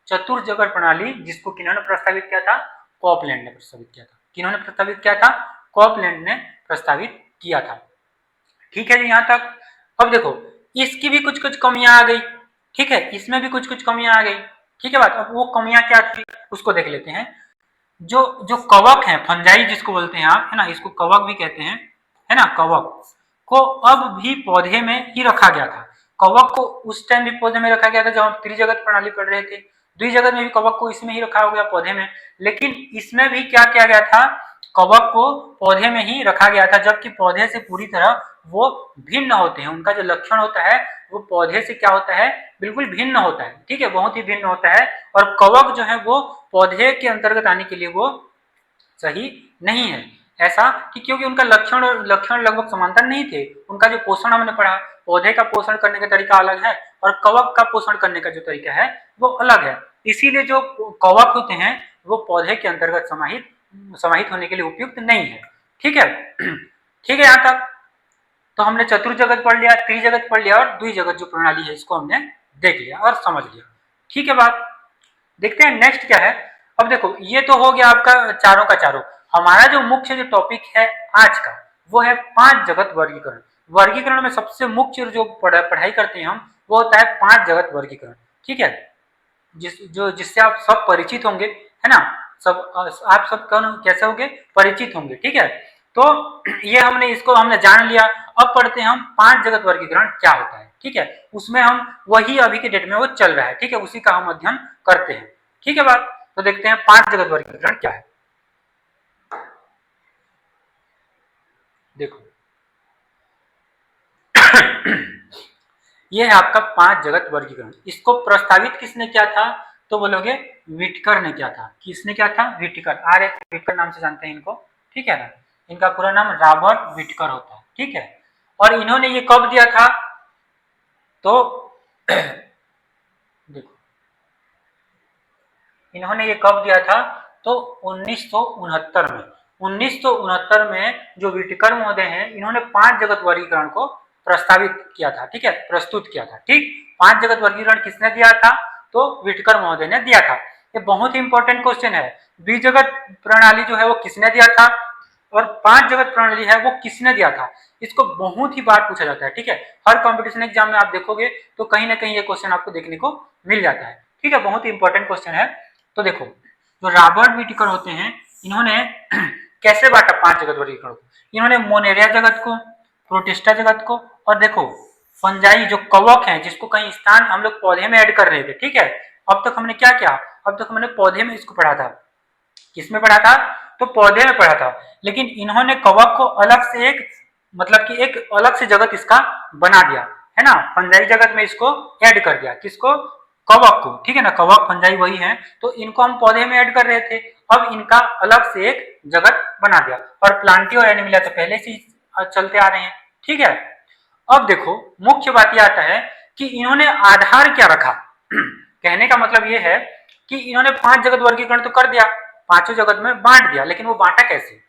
चतुर्थ जगत प्रणाली, जिसको किन्होंने प्रस्तावित किया था, कॉपलैंड ने प्रस्तावित किया था। किन्होंने प्रस्तावित किया था, कॉपलैंड ने प्रस्तावित किया था, ठीक है जी यहाँ तक। अब देखो इसकी भी कुछ कुछ कमियां आ गई, ठीक है, इसमें भी कुछ कुछ कमियां आ गई, ठीक है बात। अब वो कमियां क्या थी उसको देख लेते हैं। जो जो कवक है, फंजाई जिसको बोलते हैं आप, है ना, इसको कवक भी कहते हैं, है ना, कवक को अब भी पौधे में ही रखा गया था। कवक को उस टाइम भी पौधे में रखा गया था जब हम त्रिजगत प्रणाली पढ़ रहे थे। द्विजगत में भी कवक को इसमें ही रखा हो गया, पौधे में। लेकिन इसमें भी क्या किया गया था, कवक को पौधे में ही रखा गया था, जबकि पौधे से पूरी तरह वो भिन्न होते हैं। उनका जो लक्षण होता है वो पौधे से क्या होता है, बिल्कुल भिन्न होता है, ठीक है, बहुत ही भिन्न होता है। और कवक जो है वो पौधे के अंतर्गत आने के लिए वो सही नहीं है, ऐसा कि क्योंकि उनका लक्षण लगभग समांतर नहीं थे। उनका जो पोषण हमने पढ़ा, पौधे का पोषण करने का तरीका अलग है और कवक का पोषण करने का जो तरीका है वो अलग है। इसीलिए जो कवक होते हैं वो पौधे के अंतर्गत समाहित होने के लिए उपयुक्त नहीं है, ठीक है। ठीक है यहाँ तक तो हमने चतुर्जगत पढ़ लिया, त्रिजगत पढ़ लिया और द्विजगत जो प्रणाली है इसको हमने देख लिया और समझ लिया, ठीक है। बात देखते हैं नेक्स्ट क्या है। अब देखो ये तो हो गया आपका चारों का चारों। हमारा जो मुख्य जो टॉपिक है आज का वो है 5 जगत वर्गीकरण। वर्गीकरण में सबसे मुख्य जो पढ़ाई करते हैं हम वो होता है 5 जगत वर्गीकरण। ठीक है, जिससे आप सब परिचित होंगे, है ना। सब आप सब कौन कैसे होंगे, परिचित होंगे। ठीक है, तो ये हमने जान लिया। अब पढ़ते हैं हम 5 जगत वर्गीकरण क्या होता है। ठीक है, उसमें हम वही अभी के डेट में वो चल रहा है। ठीक है, उसी का हम अध्ययन करते हैं। ठीक है बात, तो देखते हैं 5 जगत वर्गीकरण क्या है। देखो ये है आपका 5 जगत वर्गीकरण। इसको प्रस्तावित किसने किया था, तो बोलोगे व्हिटकर ने किया था। किसने किया था, व्हिटकर। व्हिटकर नाम से जानते हैं इनको। ठीक है ना, इनका पूरा नाम रॉबर्ट व्हिटकर होता है। ठीक है, और इन्होंने ये कब दिया था, तो देखो इन्होंने ये कब दिया था, तो 1969 में। 1969 में जो व्हिटकर महोदय हैं, इन्होंने 5 जगत वर्गीकरण को प्रस्तावित किया था। ठीक है, प्रस्तुत किया था। ठीक, 5 जगत वर्गीकरण किसने दिया था, तो व्हिटकर महोदय ने दिया था। ये बहुत ही इंपॉर्टेंट क्वेश्चन है। द्विजगत प्रणाली जो है वो किसने दिया था, और 5 जगत प्रणाली है वो किसने दिया था। इसको बहुत ही बार पूछा जाता है। ठीक है, हर कंपटीशन एग्जाम में आप देखोगे तो कहीं ना कहीं ये क्वेश्चन आपको देखने को मिल जाता है। ठीक है, बहुत ही इंपॉर्टेंट क्वेश्चन है। तो देखो जो रॉबर्ट व्हिटकर होते हैं, इन्होंने कैसे बांटा 5 जगत वर्गीकरण को। इन्होंने मोनेरिया जगत को, प्रोटिस्टा जगत को, और देखो फंजाई जो कवक है, जिसको कहीं स्थान हम लोग पौधे में ऐड कर रहे थे। ठीक है, अब तक हमने क्या किया, अब तक हमने पौधे में इसको पढ़ा था। किसमें पढ़ा था, तो पौधे में पढ़ा था। लेकिन इन्होंने कवक को अलग से एक मतलब कि एक अलग से जगत इसका बना दिया, है ना। फंजाई जगत में इसको ऐड कर दिया, किसको, कवक को। ठीक है ना, कवक फंजाई वही है, तो इनको हम पौधे में ऐड कर रहे थे। अब इनका अलग से एक जगत बना दिया। और प्लांटी और एनिमिलिया तो पहले से चलते आ रहे हैं। ठीक है, अब देखो मुख्य बात यह आता है कि इन्होंने आधार क्या रखा। कहने का मतलब यह है कि इन्होंने 5 जगत वर्गीकरण तो कर दिया, 5 जगत में बांट दिया, लेकिन वो बांटा कैसे,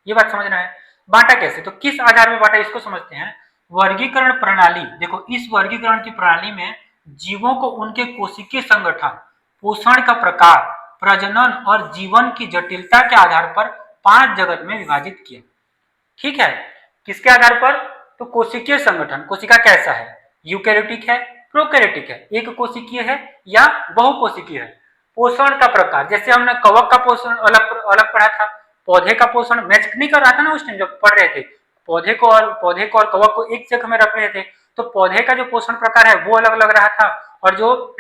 ये बात समझना है। बांटा कैसे, तो किस आधार में बांटा इसको समझते हैं। वर्गीकरण प्रणाली, देखो इस वर्गीकरण की प्रणाली में जीवों को उनके कोशिकीय संगठन, पोषण का प्रकार, प्रजनन और जीवन की जटिलता के आधार पर 5 जगत में विभाजित किया। ठीक है, किसके आधार पर, तो कोशिकीय संगठन, कोशिका कैसा है, यूकैरियोटिक है, प्रोकैरियोटिक है, एक कोशिकीय है या बहुकोशिकीय है। पोषण का प्रकार, जैसे हमने कवक का पोषण अलग अलग पढ़ा था, पौधे का पोषण मैच नहीं कर रहा था ना उस टाइम जब पढ़ रहे थे। पौधे को और कवक को एक जगह में रख रहे थे, तो पौधे का जो पोषण प्रकार है वो अलग अलग रहा था, और जो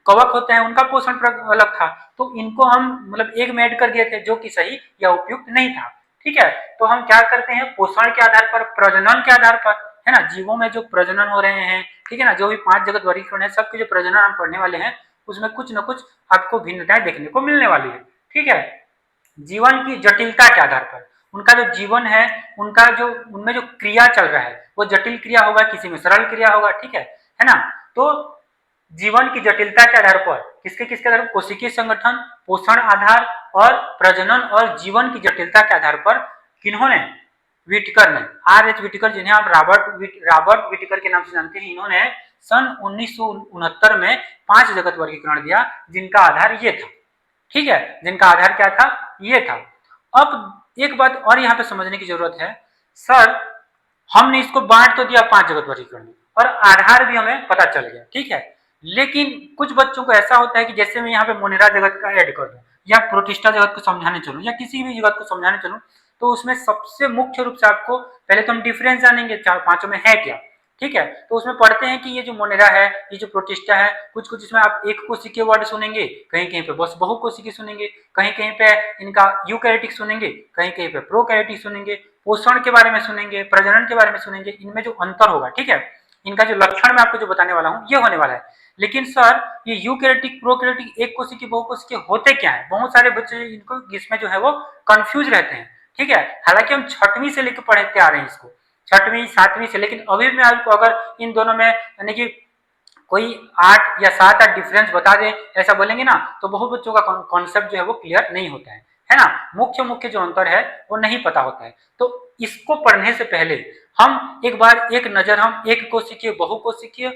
कवक होते हैं उनका पोषण अलग था। तो इनको हम मतलब एक में ऐड कर दिए थे, जो कि सही या उपयुक्त नहीं था। ठीक है, तो हम क्या करते हैं, पोषण के आधार पर, प्रजनन के आधार पर, है ना, जीवों में जो प्रजनन हो रहे हैं। ठीक है ना, जो भी 5 जगत वर्गीकरण है, सबके जो प्रजनन हम पढ़ने वाले हैं, उसमें कुछ न कुछ आपको भिन्नताएं देखने को मिलने वाली है। ठीक है, जीवन की जटिलता के आधार पर, उनका जो जीवन है, उनका जो उनमें जो क्रिया चल रहा है वो जटिल क्रिया होगा, किसी में सरल क्रिया होगा। ठीक है ना। तो जीवन की जटिलता के आधार पर किसके किसके आधार पर, कोशिकीय संगठन, पोषण आधार और प्रजनन और जीवन की जटिलता के आधार पर किन्होंने, व्हिटकर ने, R.H. व्हिटकर, जिन्हें आप रॉबर्ट व्हिटकर के नाम से जानते हैं, इन्होंने सन 1969 में 5 जगत वर्गीकरण दिया, जिनका आधार ये था। ठीक है, जिनका आधार क्या था, ये था। अब एक बात और यहाँ पे समझने की जरूरत है, सर हमने इसको बांट तो दिया 5 जगत वर्गीकरण में, और आधार भी हमें पता चल गया। ठीक है, लेकिन कुछ बच्चों को ऐसा होता है कि जैसे मैं यहाँ पे मोनेरा जगत का ऐड कर दूं, या प्रोटिस्टा जगत को समझाने चलूं, या किसी भी जगत को समझाने चलूं, तो उसमें सबसे मुख्य रूप से आपको पहले तो हम डिफरेंस जानेंगे, 4-5 में है क्या। ठीक है, तो उसमें पढ़ते हैं कि ये जो मोनेरा है, ये जो प्रोटिस्टा है, कुछ कुछ इसमें आप एक कोशिकीय वर्ड सुनेंगे, कहीं कहीं पे बस बहुकोशिकीय सुनेंगे, कहीं कहीं पे इनका यूकैरियोटिक सुनेंगे, कहीं कहीं पे प्रोकैरियोटिक सुनेंगे, पोषण के बारे में सुनेंगे, प्रजनन के बारे में सुनेंगे। इनमें जो अंतर होगा, ठीक है, इनका जो लक्षण मैं आपको जो बताने वाला हूँ ये होने वाला है। लेकिन सर ये यूकैरियोटिक, प्रोकैरियोटिक, एक कोशिकीय, बहुकोशिकीय होते क्या है, बहुत सारे बच्चे इनको इसमें जो है वो कंफ्यूज रहते हैं। ठीक है, हालांकि हम 6वीं से लेकर पढ़ते आ रहे हैं इसको, 6वीं 7वीं से, लेकिन अभी मैं आपको अगर इन दोनों में यानी कि कोई 8 या 7-8 डिफरेंस बता दें, ऐसा बोलेंगे ना, तो बहुत बच्चों का कॉन्सेप्ट जो है वो क्लियर नहीं होता है ना। मुख्य मुख्य जो अंतर है वो नहीं पता होता है। तो इसको पढ़ने से पहले हम एक बार एक नजर हम एक कोशिकीय, बहुकोशिकीय,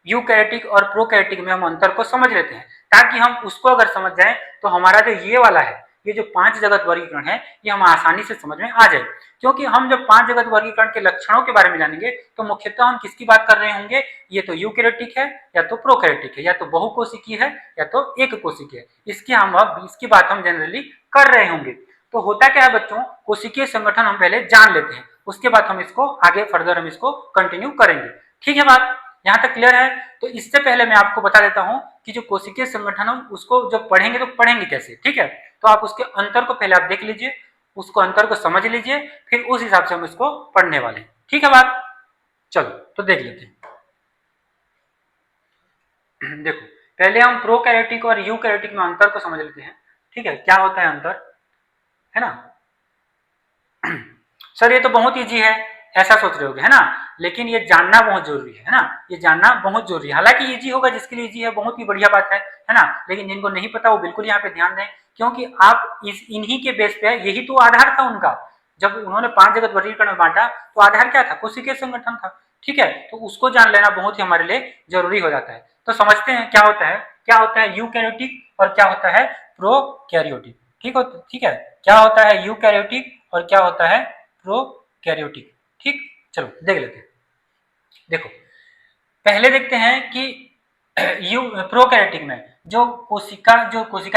यूकैरियोटिक और प्रोकैरियोटिक में हम अंतर को समझ लेते हैं, ताकि हम उसको अगर समझ जाएं तो हमारा जो ये वाला है, ये जो 5 जगत वर्गीकरण है, ये हम आसानी से समझ में आ जाए। क्योंकि हम जब 5 जगत वर्गीकरण के लक्षणों के बारे में जानेंगे तो मुख्यतः हम किसकी बात कर रहे होंगे, ये तो यूकैरियोटिक है या तो प्रोकैरियोटिक है, या तो बहुकोशिकीय है या तो एक कोशिकीय है, इसकी बात हम जनरली कर रहे होंगे। तो होता क्या है बच्चों, कोशिकीय संगठन हम पहले जान लेते हैं, उसके बाद हम इसको आगे फर्दर हम इसको कंटिन्यू करेंगे। ठीक है बात, यहाँ तक क्लियर है? तो इससे पहले मैं आपको बता देता हूँ कि जो कोशिकीय संगठन हम उसको जब पढ़ेंगे तो पढ़ेंगे कैसे। ठीक है, तो आप उसके अंतर को पहले आप देख लीजिए, उसको अंतर को समझ लीजिए, फिर उस हिसाब से हम इसको पढ़ने वाले हैं। ठीक है बात, चलो तो देख लेते हैं। देखो, पहले हम प्रोकैरियोटिक और यूकैरियोटिक में अंतर को समझ लेते हैं। ठीक है, क्या होता है अंतर, है ना। सर ये तो बहुत इजी है, ऐसा सोच रहे होगे, है ना, लेकिन ये जानना बहुत जरूरी है ना, ये जानना बहुत जरूरी है। हालांकि इजी होगा जिसके लिए इजी है, बहुत ही बढ़िया बात है ना, लेकिन जिनको नहीं पता वो बिल्कुल यहाँ पे ध्यान दें, क्योंकि आप इन्हीं के बेस पे, यही तो आधार था उनका। जब उन्होंने 5 जगत वर्गीकरण में बांटा तो आधार क्या था, कोशिकीय संगठन था। ठीक है, तो उसको जान लेना बहुत ही हमारे लिए जरूरी हो जाता है। तो समझते हैं क्या होता है यूकैरियोटिक और क्या होता है प्रोकैरियोटिक। ठीक है, क्या होता है यूकैरियोटिक और क्या होता है प्रोकैरियोटिक। ठीक, चलो देख लेते हैं। देखो, पहले देखते हैं कि प्रोकैरियोटिक में जो कोशिका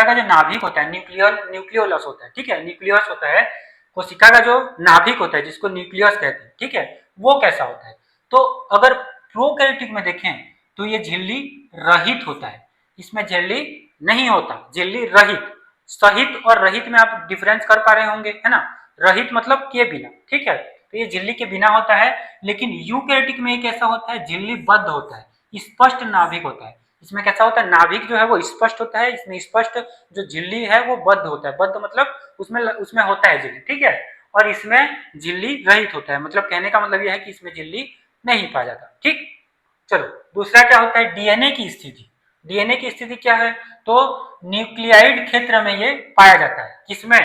का जो नाभिक होता है, न्यूक्लियोलस होता है। ठीक है, न्यूक्लियस होता है, कोशिका का जो नाभिक होता है जिसको न्यूक्लियस कहते हैं। ठीक है, वो कैसा होता है, तो अगर प्रोकैरियोटिक में देखें तो ये झिल्ली रहित होता है, इसमें झिल्ली नहीं होता, झिल्ली रहित। सहित और रहित में आप डिफरेंस कर पा रहे होंगे, है ना। रहित मतलब के बिना। ठीक है, तो ये झिल्ली के बिना होता है। लेकिन यूकैरियोटिक में एक ऐसा होता है, झिल्ली बद्ध होता है, स्पष्ट नाभिक होता है। इसमें कैसा होता है, नाभिक जो है वो स्पष्ट होता है, इसमें स्पष्ट जो झिल्ली है वो बद्ध होता है। बद्ध मतलब उसमें होता है झिल्ली। ठीक है, और इसमें झिल्ली रहित होता है, मतलब कहने का मतलब यह है कि इसमें झिल्ली नहीं पाया जाता। ठीक, चलो दूसरा क्या होता है, डीएनए की स्थिति। डीएनए की स्थिति क्या है, तो न्यूक्लियाइड क्षेत्र में ये पाया जाता है। किसमें,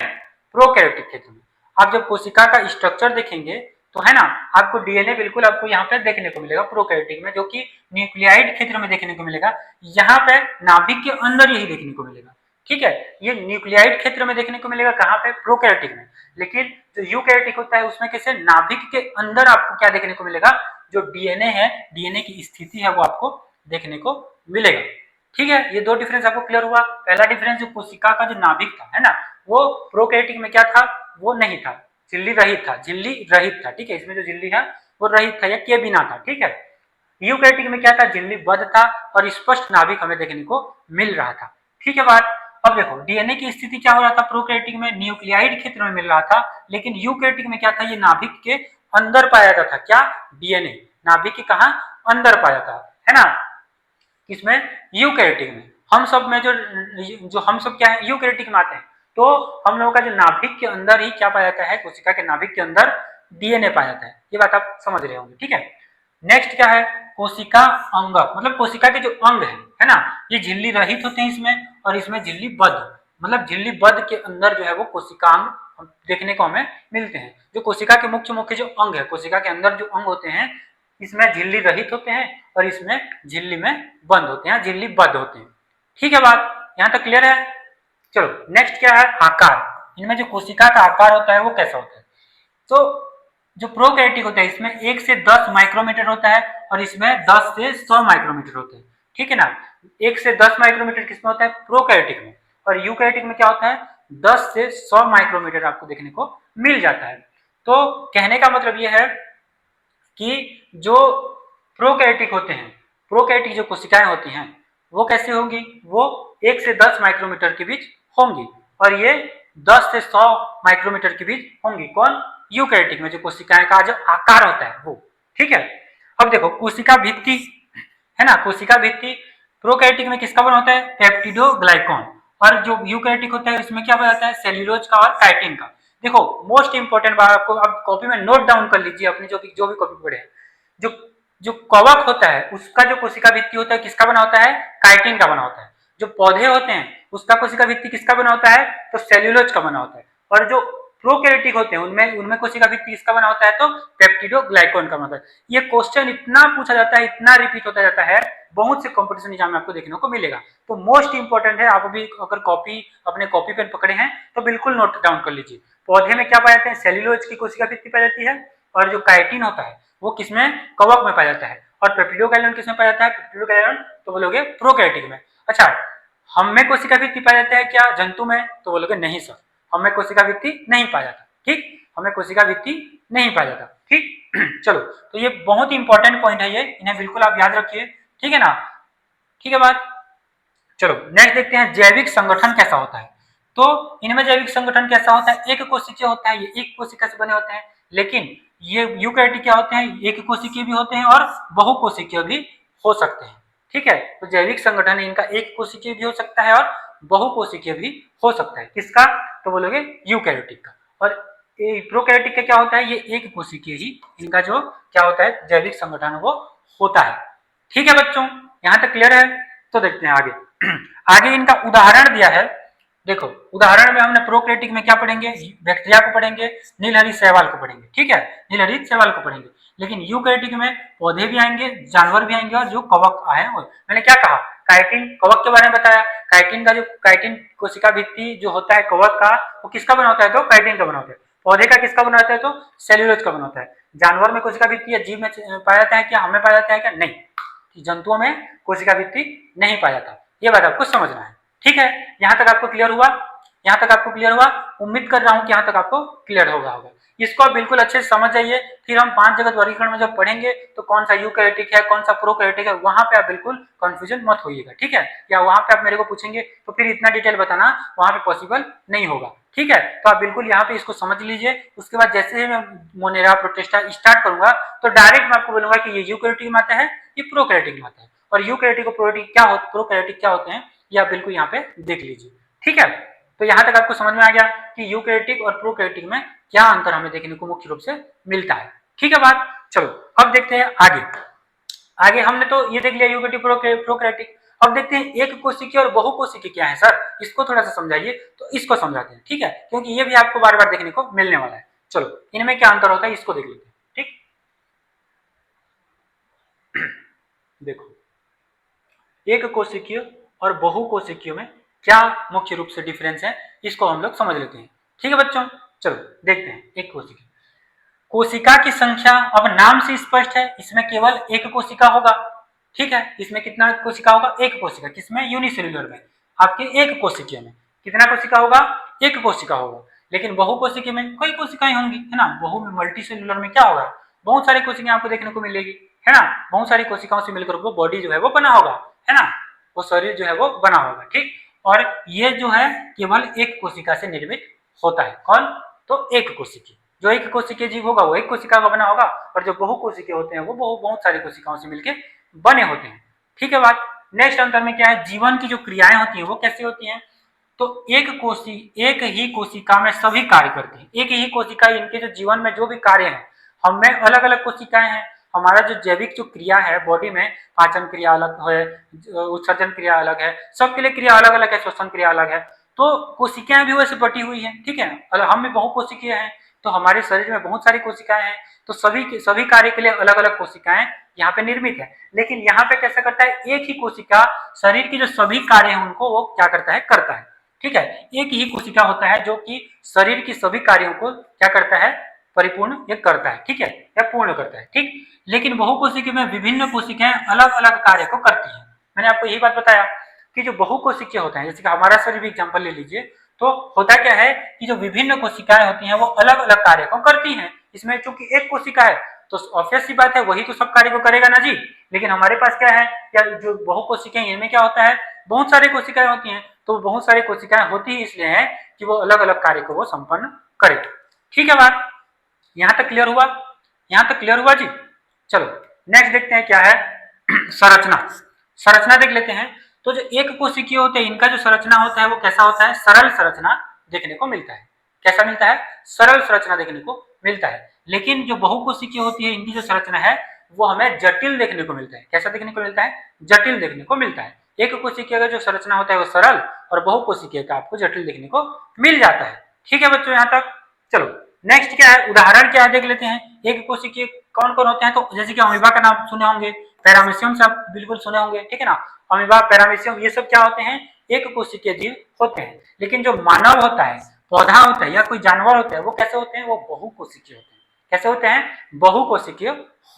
प्रोकैरियोटिक क्षेत्र में। आप जब कोशिका का स्ट्रक्चर देखेंगे तो है ना, आपको डीएनए बिल्कुल आपको यहाँ पे देखने को मिलेगा प्रोकैरियोटिक में, जो कि न्यूक्लियाइड क्षेत्र में देखने को मिलेगा। यहाँ पे नाभिक के अंदर यही देखने को मिलेगा। ठीक है, ये न्यूक्लियाइड क्षेत्र में देखने को मिलेगा, कहाँ पे, प्रोकैरियोटिक में। लेकिन जो यूकैरियोटिक होता है उसमें कैसे, नाभिक के अंदर आपको क्या देखने को मिलेगा, जो डीएनए है, डीएनए की स्थिति है वो आपको देखने को मिलेगा। ठीक है, ये दो डिफरेंस आपको क्लियर हुआ। पहला डिफरेंस जो कोशिका का जो नाभिक था, है ना, वो प्रोकैरियोटिक में क्या था, वो नहीं था, झिल्ली रहित था, झिल्ली रहित था। ठीक है, इसमें जो झिल्ली है वो रहित था या के बिना था। ठीक है, यूकैरियोटिक में क्या था, झिल्ली बद्ध था और स्पष्ट नाभिक हमें देखने को मिल रहा था। ठीक है बात। अब देखो डीएनए की स्थिति क्या हो रहा था, प्रोकैरियोटिक में न्यूक्लियाइड क्षेत्र में मिल रहा था, लेकिन यूकैरियोटिक में क्या था, ये नाभिक के अंदर पाया जाता था। क्या, डीएनए नाभिक के कहा, अंदर पाया था, है ना, किसमें, यूकैरियोटिक में। हम सब में जो हम सब क्या है, यूकैरियोटिक में आते हैं, तो हम लोगों का जो नाभिक के अंदर ही क्या पाया जाता है, कोशिका के नाभिक के अंदर डीएनए पाया जाता है। ये बात आप समझ रहे होंगे। ठीक है, नेक्स्ट क्या है, कोशिका अंगक, मतलब कोशिका के जो अंग है ना, ये झिल्ली रहित होते हैं इसमें, और इसमें झिल्ली बद्ध, मतलब झिल्ली बद्ध के अंदर जो है वो कोशिका अंग देखने को हमें मिलते हैं। जो कोशिका के मुख्य जो अंग है, कोशिका के अंदर जो अंग होते हैं, इसमें झिल्ली रहित होते हैं और इसमें झिल्ली में बंद होते हैं, झिल्ली बद्ध होते हैं। ठीक है बात, यहाँ तक क्लियर है। चलो नेक्स्ट क्या है, आकार। इनमें जो कोशिका का आकार होता है वो कैसा होता है, तो जो प्रोकैरियोटिक होता है इसमें 1 से 10 माइक्रोमीटर होता है और इसमें 10 से 100 माइक्रोमीटर होते हैं। ठीक है ना, 1 से 10 माइक्रोमीटर किसमें होता है, प्रोकैरियोटिक में, और यूकैरियोटिक में क्या होता है, 10 से 100 माइक्रोमीटर आपको देखने को मिल जाता है। तो कहने का मतलब यह है कि जो प्रोकैरियोटिक होते हैं, प्रोकैरियोटिक जो कोशिकाएं होती हैं वो कैसे होंगी, वो 1 से 10 माइक्रोमीटर के बीच होंगी, और ये 10 से 100 माइक्रोमीटर के बीच होंगी। कौन, यूकैरियोटिक में जो कोशिकाएं का जो आकार होता है वो। ठीक है, अब देखो कोशिका भित्ति है ना, कोशिका भित्ति प्रोकैरियोटिक में किसका बना होता है, पेप्टिडोग्लाइकॉन, और जो यूकैरियोटिक होता है इसमें क्या बना होता है, सेल्यूलोज का और काइटिन का। देखो मोस्ट इंपोर्टेंट बात आपको अब कॉपी में नोट डाउन कर लीजिए, अपनी जो भी कॉपी पढ़े, जो जो कवक होता है उसका जो कोशिका भित्ति होता है किसका बना होता है, काइटिन का बना होता है। जो पौधे होते हैं उसका कोशिका भित्ति किसका बना होता है, तो सेल्यूलोज का बना होता है। और जो प्रोकैरियोटिक होते हैं उनमें कोशिका भित्ति किसका बना होता है, तो पेप्टिडोग्लाइकॉन का बना होता है। ये क्वेश्चन इतना पूछा जाता है, इतना रिपीट होता जाता है, बहुत से कंपटीशन एग्जाम में आपको देखने को मिलेगा। तो मोस्ट इंपोर्टेंट है, आप भी अगर अपने कॉपी पेन पकड़े हैं तो बिल्कुल नोट डाउन कर लीजिए। पौधे में क्या पाया जाता है, सेल्यूलोज की कोशिका भित्ति पाई जाती है, और जो काइटिन होता है वो किसमें, कवक में पाया जाता है, और पेप्टिडोग्लाइकॉन किसमें पाया जाता है, पेप्टिडोग्लाइकॉन तो बोलोगे प्रोकैरियोटिक में। अच्छा, हम में कोशिका भित्ति पाया जाता है क्या जंतु में, तो बोलोगे नहीं सर, हमें कोशिका भित्ति नहीं पाया जाता। ठीक, हमें कोशिका भित्ति नहीं पाया जाता। ठीक चलो, तो ये बहुत इंपॉर्टेंट पॉइंट है, ये इन्हें बिल्कुल आप याद रखिए। ठीक है ना, ठीक है बात। चलो नेक्स्ट देखते हैं जैविक संगठन कैसा होता है। तो इनमें जैविक संगठन कैसा होता है, एक कोशिकीय होता है, ये एक कोशिका से बने होते हैं, लेकिन ये यूकैरियोटिक क्या होते हैं, एक कोशिकीय भी होते हैं और बहुकोशिकीय भी हो सकते हैं। ठीक है, तो जैविक संगठन इनका एक कोशिकीय भी हो सकता है और बहुकोशिकीय भी हो सकता है। किसका, तो बोलोगे यूकैरियोटिक का। और प्रोकैरियोटिक का क्या होता है, ये एक कोशिकीय ही इनका जो क्या होता है जैविक संगठन वो होता है। ठीक है बच्चों, यहाँ तक क्लियर है। तो देखते हैं आगे। आगे इनका उदाहरण दिया है, देखो उदाहरण में हमने प्रोकैरियोटिक में क्या पढ़ेंगे, बैक्टीरिया को पढ़ेंगे, नीलहरित शैवाल को पढ़ेंगे। ठीक है, नीलहरित शैवाल को पढ़ेंगे, लेकिन यूकैरियोटिक में पौधे भी आएंगे, जानवर भी आएंगे, और जो कवक आए हैं। मैंने क्या कहा, काइटिन कवक के बारे में बताया। काइटिन का जो काइटिन कोशिका भित्ति जो होता है कवक का, वो किसका बना होता है, तो काइटिन का बना होता है। पौधे का किसका बना होता है, तो सेल्यूलोज का बना होता है। जानवर में कोशिका भित्ति या जीव में पाया जाता है क्या, हमें पाया जाता है क्या, नहीं, जंतुओं में कोशिका भित्ति नहीं पाया जाता। ये बात आपको समझना है। ठीक है, यहाँ तक आपको क्लियर हुआ, यहाँ तक आपको क्लियर हुआ, उम्मीद कर रहा हूँ कि यहाँ तक आपको क्लियर होगा। इसको आप बिल्कुल अच्छे से समझ जाइए। फिर हम 5 जगत वर्गीकरण में जब पढ़ेंगे तो कौन सा यूकैरियोटिक है, कौन सा प्रोकैरियोटिक है, वहां पे आप बिल्कुल कंफ्यूजन मत होइएगा। ठीक है, या वहां पे आप मेरे को पूछेंगे तो फिर इतना डिटेल बताना वहां पे पॉसिबल नहीं होगा। ठीक है, तो आप बिल्कुल यहाँ पे इसको समझ लीजिए। उसके बाद जैसे ही मैं मोनेरा प्रोटिस्टा स्टार्ट करूंगा तो डायरेक्ट मैं आपको बोलूंगा कि ये यूकैरियोटिक में आता है, ये प्रोकैरियोटिक में आता है, और यूकैरियोटिक और प्रोकैरियोटिक क्या होते हैं, ये आप बिल्कुल यहाँ पे देख लीजिए। ठीक है, तो यहाँ तक आपको समझ में आ गया कि यूकैरियोटिक और प्रोकैरियोटिक में क्या अंतर हमें देखने को मुख्य रूप से मिलता है। ठीक है बात। चलो अब देखते हैं आगे। आगे हमने तो ये देख लिया यूकैरियोटिक प्रोकैरियोटिक। अब देखते हैं एक कोशिकीय और बहुकोशिकीय क्या है सर, इसको थोड़ा सा समझाइए। तो इसको समझाते हैं, ठीक है, क्योंकि ये भी आपको बार बार देखने को मिलने वाला है। चलो इनमें क्या अंतर होता है इसको देख लेते हैं। ठीक, देखो एक कोशिकीय और बहुकोशिकीय में क्या मुख्य रूप से डिफरेंस है, इसको हम लोग समझ लेते हैं। ठीक है बच्चों, चलो देखते हैं। एक कोशिका, कोशिका की संख्या अब नाम से स्पष्ट है, इसमें केवल एक कोशिका होगा। ठीक है, इसमें कितना कोशिका होगा, एक कोशिका। किसमें, यूनिसेल्युलर में, आपके एक कोशिकीय में कितना कोशिका होगा, एक कोशिका होगा। लेकिन बहुकोशिकीय में कई कोशिकाएं होंगी, है ना। बहु में मल्टी सेल्युलर में क्या होगा, बहुत सारी कोशिकाएं आपको देखने को मिलेगी, है ना। बहुत सारी कोशिकाओं से मिलकर वो बॉडी जो है वो बना होगा, है ना, वो शरीर जो है वो बना होगा। ठीक, और ये जो है केवल एक कोशिका से निर्मित होता है। कौन, तो एक कोशिकीय। जो एक कोशिकीय जीव होगा वो एक कोशिका का बना होगा, और जो बहुकोशिकीय होते हैं वो बहुत सारी कोशिकाओं से मिलकर बने होते हैं। ठीक है बात। नेक्स्ट अंतर में क्या है, जीवन की जो क्रियाएं होती हैं वो कैसे होती हैं, तो एक ही कोशिका में सभी कार्य करते हैं। एक ही कोशिका, इनके जो जीवन में जो भी कार्य हैं, हम में अलग अलग कोशिकाएं हैं। हमारा जो जैविक जो क्रिया है बॉडी में, पाचन क्रिया अलग है, उत्सर्जन क्रिया अलग है, सबके लिए क्रिया अलग अलग है, श्वसन क्रिया अलग है। तो कोशिकाएं भी वैसे बटी हुई हैं। ठीक है, हम में बहुकोशिकीय हैं, तो हमारे शरीर में बहुत सारी कोशिकाएं हैं, तो सभी कार्य के लिए अलग अलग कोशिकाएं यहाँ पे निर्मित है। लेकिन यहाँ पे कैसा करता है, एक ही कोशिका शरीर के जो सभी कार्य हैं उनको वो क्या करता है। ठीक है, एक ही कोशिका होता है जो कि शरीर की सभी कार्यों को क्या करता है, परिपूर्ण ये करता है। ठीक है, या पूर्ण करता है। ठीक, लेकिन बहुकोशिकीय में विभिन्न कोशिकाएं अलग अलग कार्य को करती हैं। मैंने आपको यही बात बताया कि जो बहुकोशिकीय होता है, जैसे कि हमारा शरीर भी एग्जाम्पल ले लीजिए, तो होता क्या है कि जो विभिन्न कोशिकाएं होती हैं वो अलग अलग कार्य को करती हैं। इसमें चूंकि एक कोशिका है तो ऑब्वियस सी बात है वही तो सब कार्य को करेगा ना जी। लेकिन हमारे पास क्या है, या जो बहुकोशिकाएं इनमें क्या होता है, बहुत सारी कोशिकाएं होती हैं। तो बहुत सारी कोशिकाएं होती ही इसलिए है कि वो अलग अलग कार्य को वो संपन्न करे। ठीक है बात, यहाँ तक क्लियर हुआ, यहाँ तक क्लियर हुआ जी। चलो नेक्स्ट देखते हैं क्या है, संरचना देख लेते हैं। तो जो एक कोशिकीय होते हैं इनका जो संरचना होता है वो कैसा होता है, सरल संरचना देखने को मिलता है। कैसा मिलता है, सरल संरचना देखने को मिलता है। लेकिन जो बहुकोशिकीय होती है इनकी जो संरचना है वो हमें जटिल देखने को मिलता है। कैसा देखने को मिलता है, जटिल देखने को मिलता है। एक कोशिकीय का जो संरचना होता है वो सरल, और बहुकोशिकीय का आपको जटिल देखने को मिल जाता है। ठीक है बच्चों, यहाँ तक चलो नेक्स्ट क्या है, उदाहरण क्या है देख लेते हैं। एक कोशिकीय कौन कौन होते हैं, तो जैसे कि अमीबा का नाम सुने होंगे, पैरामीशियम से आप बिल्कुल सुने होंगे, ठीक है ना। अमीबा, पैरामीशियम, ये सब क्या होते हैं, एक कोशिकीय जीव होते हैं। लेकिन जो मानव होता है, पौधा होता है या कोई जानवर होता है, वो कैसे होते हैं, वो बहुकोशिकीय होते हैं। कैसे होते हैं, बहुकोशिकीय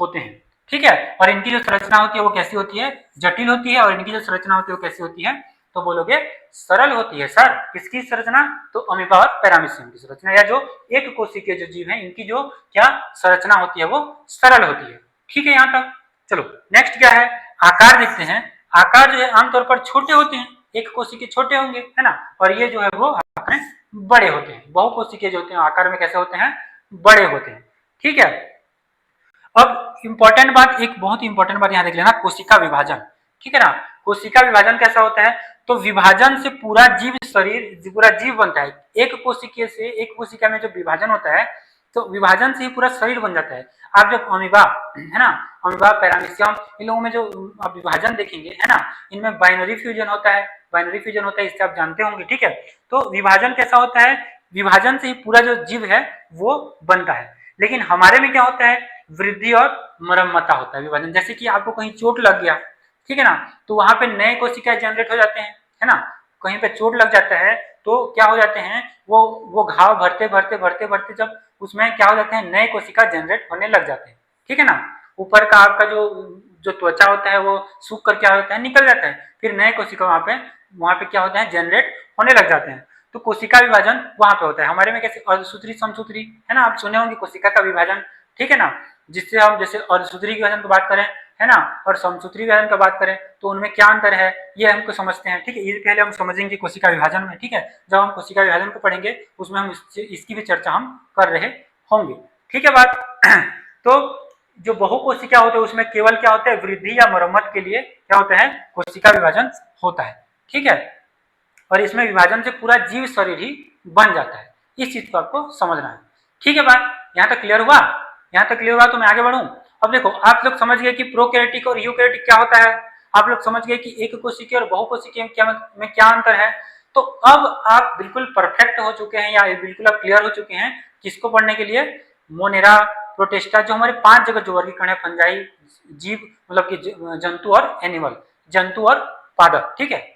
होते हैं, ठीक है। और इनकी जो संरचना होती है वो कैसी होती है, जटिल होती है। और इनकी जो संरचना होती है वो कैसी होती है, तो बोलोगे सरल होती है। सर किसकी संरचना, तो अमीबा और पैरामीशियम की संरचना, या जो एक कोशिकीय जो जीव है इनकी जो क्या संरचना होती है वो सरल होती है, ठीक है यहाँ तक। चलो नेक्स्ट क्या है, आकार देखते हैं। आकार जो है आमतौर पर छोटे होते हैं, एक कोशिकीय छोटे होंगे, है ना, और ये जो है वो आकार बड़े होते हैं। बहुकोशिकीय जो होते हैं आकार में कैसे होते हैं, बड़े होते हैं, ठीक है। अब इंपॉर्टेंट बात, एक बहुत इंपॉर्टेंट बात यहाँ देख लेना, कोशिका विभाजन, ठीक है ना। कोशिका विभाजन कैसा होता है, तो विभाजन से पूरा जीव शरीर, पूरा जीव बनता है। एक कोशिकीय से, एक कोशिका में जो विभाजन होता है, तो विभाजन से ही पूरा शरीर बन जाता है। आप जब अमीबा, है ना, अमीबा, पैरामीशियम, इन लोगों में जो आप विभाजन देखेंगे, है ना, इनमें बाइनरी फ्यूजन होता है, बाइनरी फ्यूजन होता है, इससे आप जानते होंगे, ठीक है। तो विभाजन कैसा होता है, विभाजन से ही पूरा जो जीव है वो बनता है। लेकिन हमारे में क्या होता है, वृद्धि और मरम्मता होता है विभाजन। जैसे कि आपको कहीं चोट लग गया, ठीक है ना, तो वहां पे नए कोशिकाएं जनरेट हो जाते हैं, है ना। कहीं पे चोट लग जाता है तो क्या हो जाते हैं, वो घाव भरते भरते भरते भरते जब उसमें क्या हो जाते हैं, नए कोशिका जनरेट होने लग जाते हैं, ठीक है ना। ऊपर का आपका जो जो त्वचा होता है वो सूख कर क्या होता है, निकल जाता है, फिर नए कोशिका वहां पे क्या होते हैं, जनरेट होने लग जाते हैं। तो कोशिका विभाजन वहां पे होता है। हमारे में कैसे अर्धसूत्री, समसूत्री, है ना, आप सुने होंगे कोशिका का विभाजन, ठीक है ना। जिससे हम जैसे अर्धसूत्री विभाजन की बात करें, है ना, और समसूत्री विभाजन की बात करें, तो उनमें क्या अंतर है ये हमको समझते हैं, ठीक है। ये पहले हम समझेंगे कोशिका विभाजन में, ठीक है। जब हम कोशिका विभाजन को पढ़ेंगे उसमें हम इसकी भी चर्चा हम कर रहे होंगे, ठीक है बात। तो जो बहुकोशिका होते हैं उसमें केवल क्या होता है, वृद्धि या मरम्मत के लिए क्या होता है, कोशिका विभाजन होता है, ठीक है। और इसमें विभाजन से पूरा जीव शरीर ही बन जाता है। इस चीज को आपको समझना है, ठीक है। बात यहाँ तक क्लियर हुआ, यहाँ तक क्लियर हुआ तो मैं आगे बढ़ूं। अब देखो आप लोग समझ गए कि प्रोकैरियोटिक और यूकैरियोटिक क्या होता है, आप लोग समझ गए कि एक कोशिकीय और बहुकोशिकीय में क्या अंतर है। तो अब आप बिल्कुल परफेक्ट हो चुके हैं, या बिल्कुल आप क्लियर हो चुके हैं किसको पढ़ने के लिए, मोनेरा, प्रोटिस्टा, जो हमारे 5 जगह जो वर्गीकरण है, फंजाई जीव, मतलब कि जंतु और एनिमल, जंतु और पादप, ठीक है।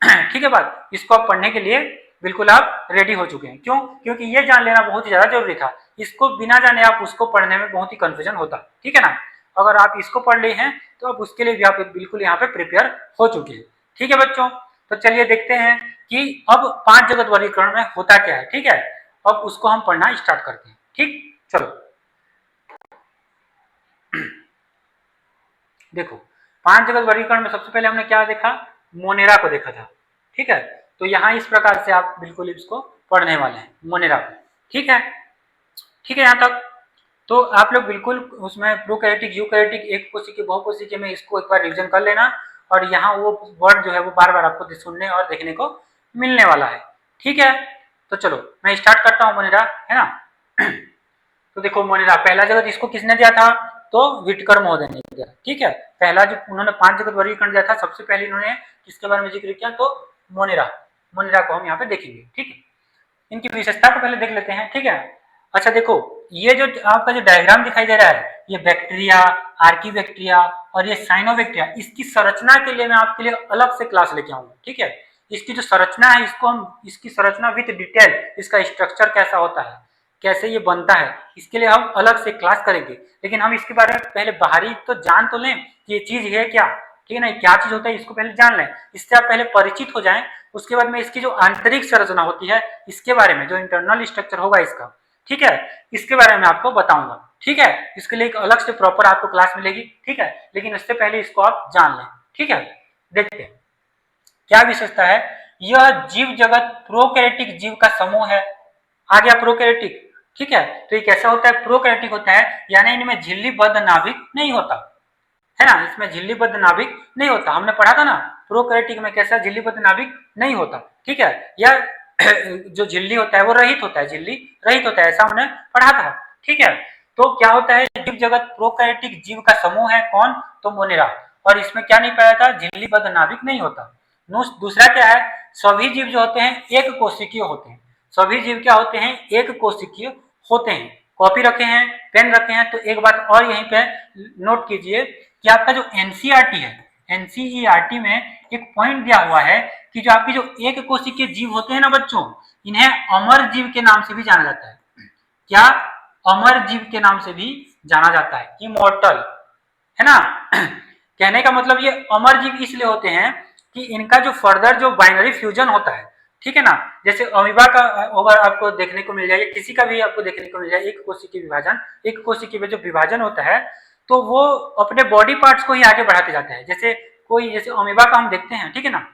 ठीक है बात, इसको आप पढ़ने के लिए बिल्कुल आप रेडी हो चुके हैं। क्यों, क्योंकि ये जान लेना बहुत ही ज्यादा जरूरी था। इसको बिना जाने आप उसको पढ़ने में बहुत ही कंफ्यूजन होता, ठीक है ना। अगर आप इसको पढ़ लिए हैं तो अब उसके लिए भी आप बिल्कुल यहाँ पे प्रिपेयर हो चुके हैं, ठीक है बच्चों। तो चलिए देखते हैं कि अब 5 जगत वर्गीकरण में होता क्या है, ठीक है। अब उसको हम पढ़ना स्टार्ट करते हैं, ठीक। चलो देखो 5 जगत वर्गीकरण में सबसे पहले हमने क्या देखा, मोनेरा को देखा था, ठीक है। तो यहाँ इस प्रकार से आप बिल्कुल इसको पढ़ने वाले हैं, मोनेरा को, ठीक है, ठीक है यहाँ तक। तो आप लोग बिल्कुल उसमें प्रोकैरियोटिक, यूकैरियोटिक, एक कोशिकीय, बहुकोशिकीय में इसको एक बार रिवीजन कर लेना। और यहाँ वो वर्ड जो है वो बार बार आपको सुनने और देखने को मिलने वाला है, ठीक है। तो चलो मैं स्टार्ट करता हूँ मोनेरा, है ना। तो देखो मोनेरा पहला जगत इसको किसने दिया था, तो विटकर महोदय ने दिया, ठीक है। पहला जो उन्होंने 5 जगत वर्गीकरण दिया था, सबसे पहले इन्होंने किसके बारे में जिक्र किया, तो मोनेरा, मोनेरा को हम यहाँ पे देखेंगे, ठीक है। इनकी विशेषता को पहले देख लेते हैं, ठीक है। अच्छा देखो ये जो आपका जो डायग्राम दिखाई दे रहा है, ये बैक्टीरिया, आर्कीबैक्टीरिया और ये साइनोबैक्टीरिया, इसकी संरचना के लिए मैं आपके लिए अलग से क्लास लेके आऊंगा, ठीक है। इसकी जो संरचना है इसको हम, इसकी संरचना विद डिटेल, इसका स्ट्रक्चर कैसा होता है, कैसे ये बनता है, इसके लिए हम अलग से क्लास करेंगे। लेकिन हम इसके बारे में पहले बाहरी तो जान तो लें कि ये चीज है क्या, ठीक है ना, क्या चीज होता है इसको पहले जान लें, इससे आप पहले परिचित हो जाएं। उसके बाद में इसकी जो आंतरिक संरचना होती है इसके बारे में, जो इंटरनल स्ट्रक्चर होगा इसका, ठीक है, इसके बारे में आपको बताऊंगा, ठीक है। इसके लिए एक अलग से प्रॉपर आपको क्लास मिलेगी, ठीक है। लेकिन इससे पहले इसको आप जान लें, ठीक है। देखते हैं क्या विशेषता है, यह जीव जगत प्रोकैरियोटिक जीव का समूह है। आ गया प्रोकैरियोटिक, ठीक है। तो ये कैसा होता है, प्रोकैरियोटिक होता है, यानी इनमें झिल्लीबद्ध नाभिक नहीं होता, है ना, इसमें झिल्लीबद्ध नाभिक नहीं होता। हमने पढ़ा था ना प्रोकैरियोटिक में कैसा झिल्लीबद्ध नाभिक नहीं होता, ठीक है। या जो झिल्ली होता है वो रहित होता है, झिल्ली रहित होता है, ऐसा हमने पढ़ा था, ठीक है। तो क्या होता है, जीव जगत प्रोकैरियोटिक जीव का समूह है, कौन, तो मोनेरा। और इसमें क्या नहीं पाया था, झिल्लीबद्ध नाभिक नहीं होता। दूसरा क्या है, सभी जीव जो होते हैं एक कोशिकीय होते हैं, सभी जीव क्या होते हैं, एक कोशिकीय होते हैं। कॉपी रखे हैं, पेन रखे हैं, तो एक बात और यहीं पे नोट कीजिए कि आपका जो एनसीईआरटी है, एनसीईआरटी में एक पॉइंट दिया हुआ है कि जो आपके जो एक कोशिकीय जीव होते हैं ना बच्चों, इन्हें अमर जीव के नाम से भी जाना जाता है। क्या? अमर जीव के नाम से भी जाना जाता है, इमॉर्टल, है ना। कहने का मतलब ये अमर जीव इसलिए होते हैं कि इनका जो फर्दर जो बाइनरी फ्यूजन होता है, ठीक है ना, जैसे अमीबा का अगर आपको देखने को मिल जाए, किसी का भी आपको देखने को मिल जाए एक कोशिकीय विभाजन, एक कोशिकीय में जो विभाजन होता है तो वो अपने बॉडी पार्ट्स को ही आगे बढ़ाते जाते हैं। जैसे कोई, जैसे अमीबा का हम देखते हैं, ठीक है ना,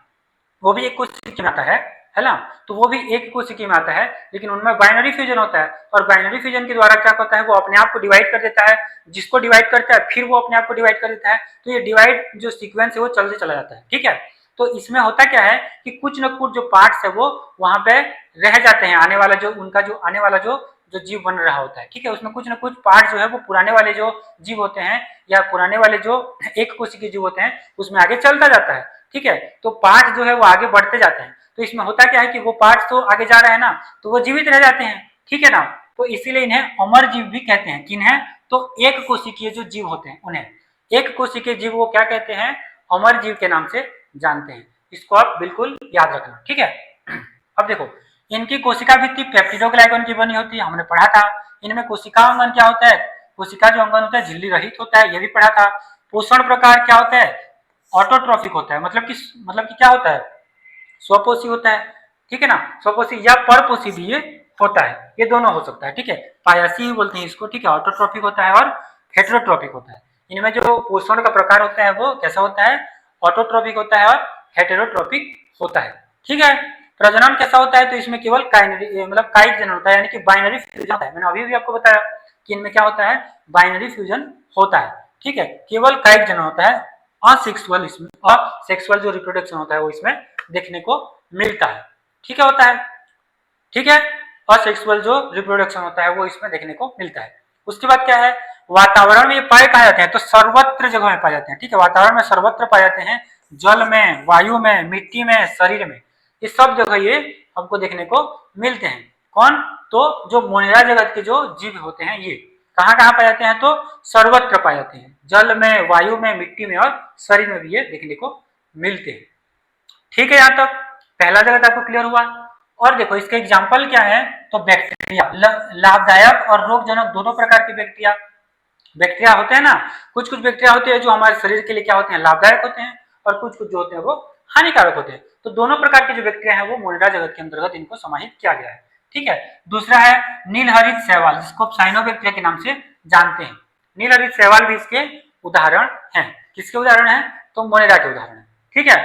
वो भी एक कोशिकीय में आता है ना, तो वो भी एक कोशिकीय में आता है, लेकिन उनमें बाइनरी फ्यूजन होता है, और बाइनरी फ्यूजन के द्वारा क्या होता है, वो अपने आप को डिवाइड कर देता है, जिसको डिवाइड करता है फिर वो अपने आप को डिवाइड कर देता है, तो ये डिवाइड जो सीक्वेंस है वो चलते चला जाता है, ठीक है। तो इसमें होता क्या है कि कुछ न कुछ जो पार्ट्स है वो वहां पे रह जाते हैं, आने वाला जो उनका जो आने वाला जो जो जीव बन रहा होता है, ठीक है, उसमें कुछ न कुछ पार्ट जो है वो पुराने वाले जो जीव होते हैं या पुराने वाले जो एक कोशिकीय जीव होते हैं उसमें आगे चलता जाता है, ठीक है। तो पार्ट जो है वो आगे बढ़ते जाते हैं, तो इसमें होता क्या है कि वो पार्ट तो आगे जा रहे हैं ना, तो वो जीवित रह जाते हैं, ठीक है ना। तो इसीलिए इन्हें अमर जीव भी कहते हैं। किन्हें? तो एक कोशिकीय जो जीव होते हैं उन्हें एक कोशिकीय जीव वो क्या कहते हैं, अमर जीव के नाम से जानते हैं। इसको आप बिल्कुल याद रखना, ठीक है। अब देखो, इनकी कोशिका भित्ति पेप्टिडोग्लाइकन की बनी होती है, हमने पढ़ा था। इनमें कोशिका अंगन क्या होता है, कोशिका जो अंगन होता है झिल्ली रहित होता है, ये भी पढ़ा था। पोषण प्रकार क्या होता है, ऑटोट्रॉफिक होता है, मतलब कि क्या होता है, स्वपोषी होता है, ठीक है ना, स्वपोषी या परपोषी भी ये होता है, ये दोनों हो सकता है, ठीक है। पायासी बोलते हैं इसको, ठीक है। ऑटोट्रॉफिक होता है और हेटेरोट्रॉफिक होता है। इनमें जो पोषण का प्रकार होता है वो कैसा होता है, ऑटोट्रॉफिक होता है और हेटेरोट्रॉफिक होता है, ठीक है। प्रजनन कैसा होता है, तो इसमें केवल काइनरी मतलब काइक जनन होता है, यानी कि बाइनरी फ्यूजन होता है। मैंने अभी भी आपको बताया कि इनमें क्या होता है, बाइनरी फ्यूजन होता है, ठीक है, केवल काइक जनन होता है। असेक्सुअल, इसमें असेक्सुअल जो रिप्रोडक्शन होता है वो इसमें देखने को मिलता है, ठीक है, होता है, ठीक है। असेक्सुअल जो रिप्रोडक्शन होता है वो इसमें देखने को मिलता है। उसके बाद क्या है, वातावरण में ये पाए कहा जाते हैं, तो सर्वत्र जगह में पाए जाते हैं, ठीक है। वातावरण में सर्वत्र पाए जाते हैं, जल में, वायु में, मिट्टी में, शरीर में, ये सब जगह ये हमको देखने को मिलते हैं। कौन? तो जो मोनेरा जगत के जो जीव होते हैं ये कहाँ कहाँ पाए जाते हैं, तो सर्वत्र पाए जाते हैं, जल में, वायु में, मिट्टी में और शरीर में भी ये देखने को मिलते हैं, ठीक है। यहाँ तक पहला जगत आपको क्लियर हुआ। और देखो इसके एग्जाम्पल क्या है, तो बैक्टीरिया, लाभदायक और रोगजनक दोनों प्रकार के बैक्टीरिया बैक्टीरिया होते हैं ना। कुछ कुछ बैक्टीरिया होते हैं जो हमारे शरीर के लिए क्या होते हैं, लाभदायक होते हैं, और कुछ कुछ जो होते हैं वो हानिकारक होते हैं। तो दोनों प्रकार के जो बैक्टीरिया हैं वो मोनेरा जगत के अंतर्गत इनको समाहित किया गया है, ठीक है। दूसरा है नीलहरित शैवाल, जिसको आप साइनोबैक्टीरिया के नाम से जानते हैं। नीलहरित शैवाल भी इसके उदाहरण हैं। किसके उदाहरण है, तो मोनेरा के उदाहरण है, ठीक है।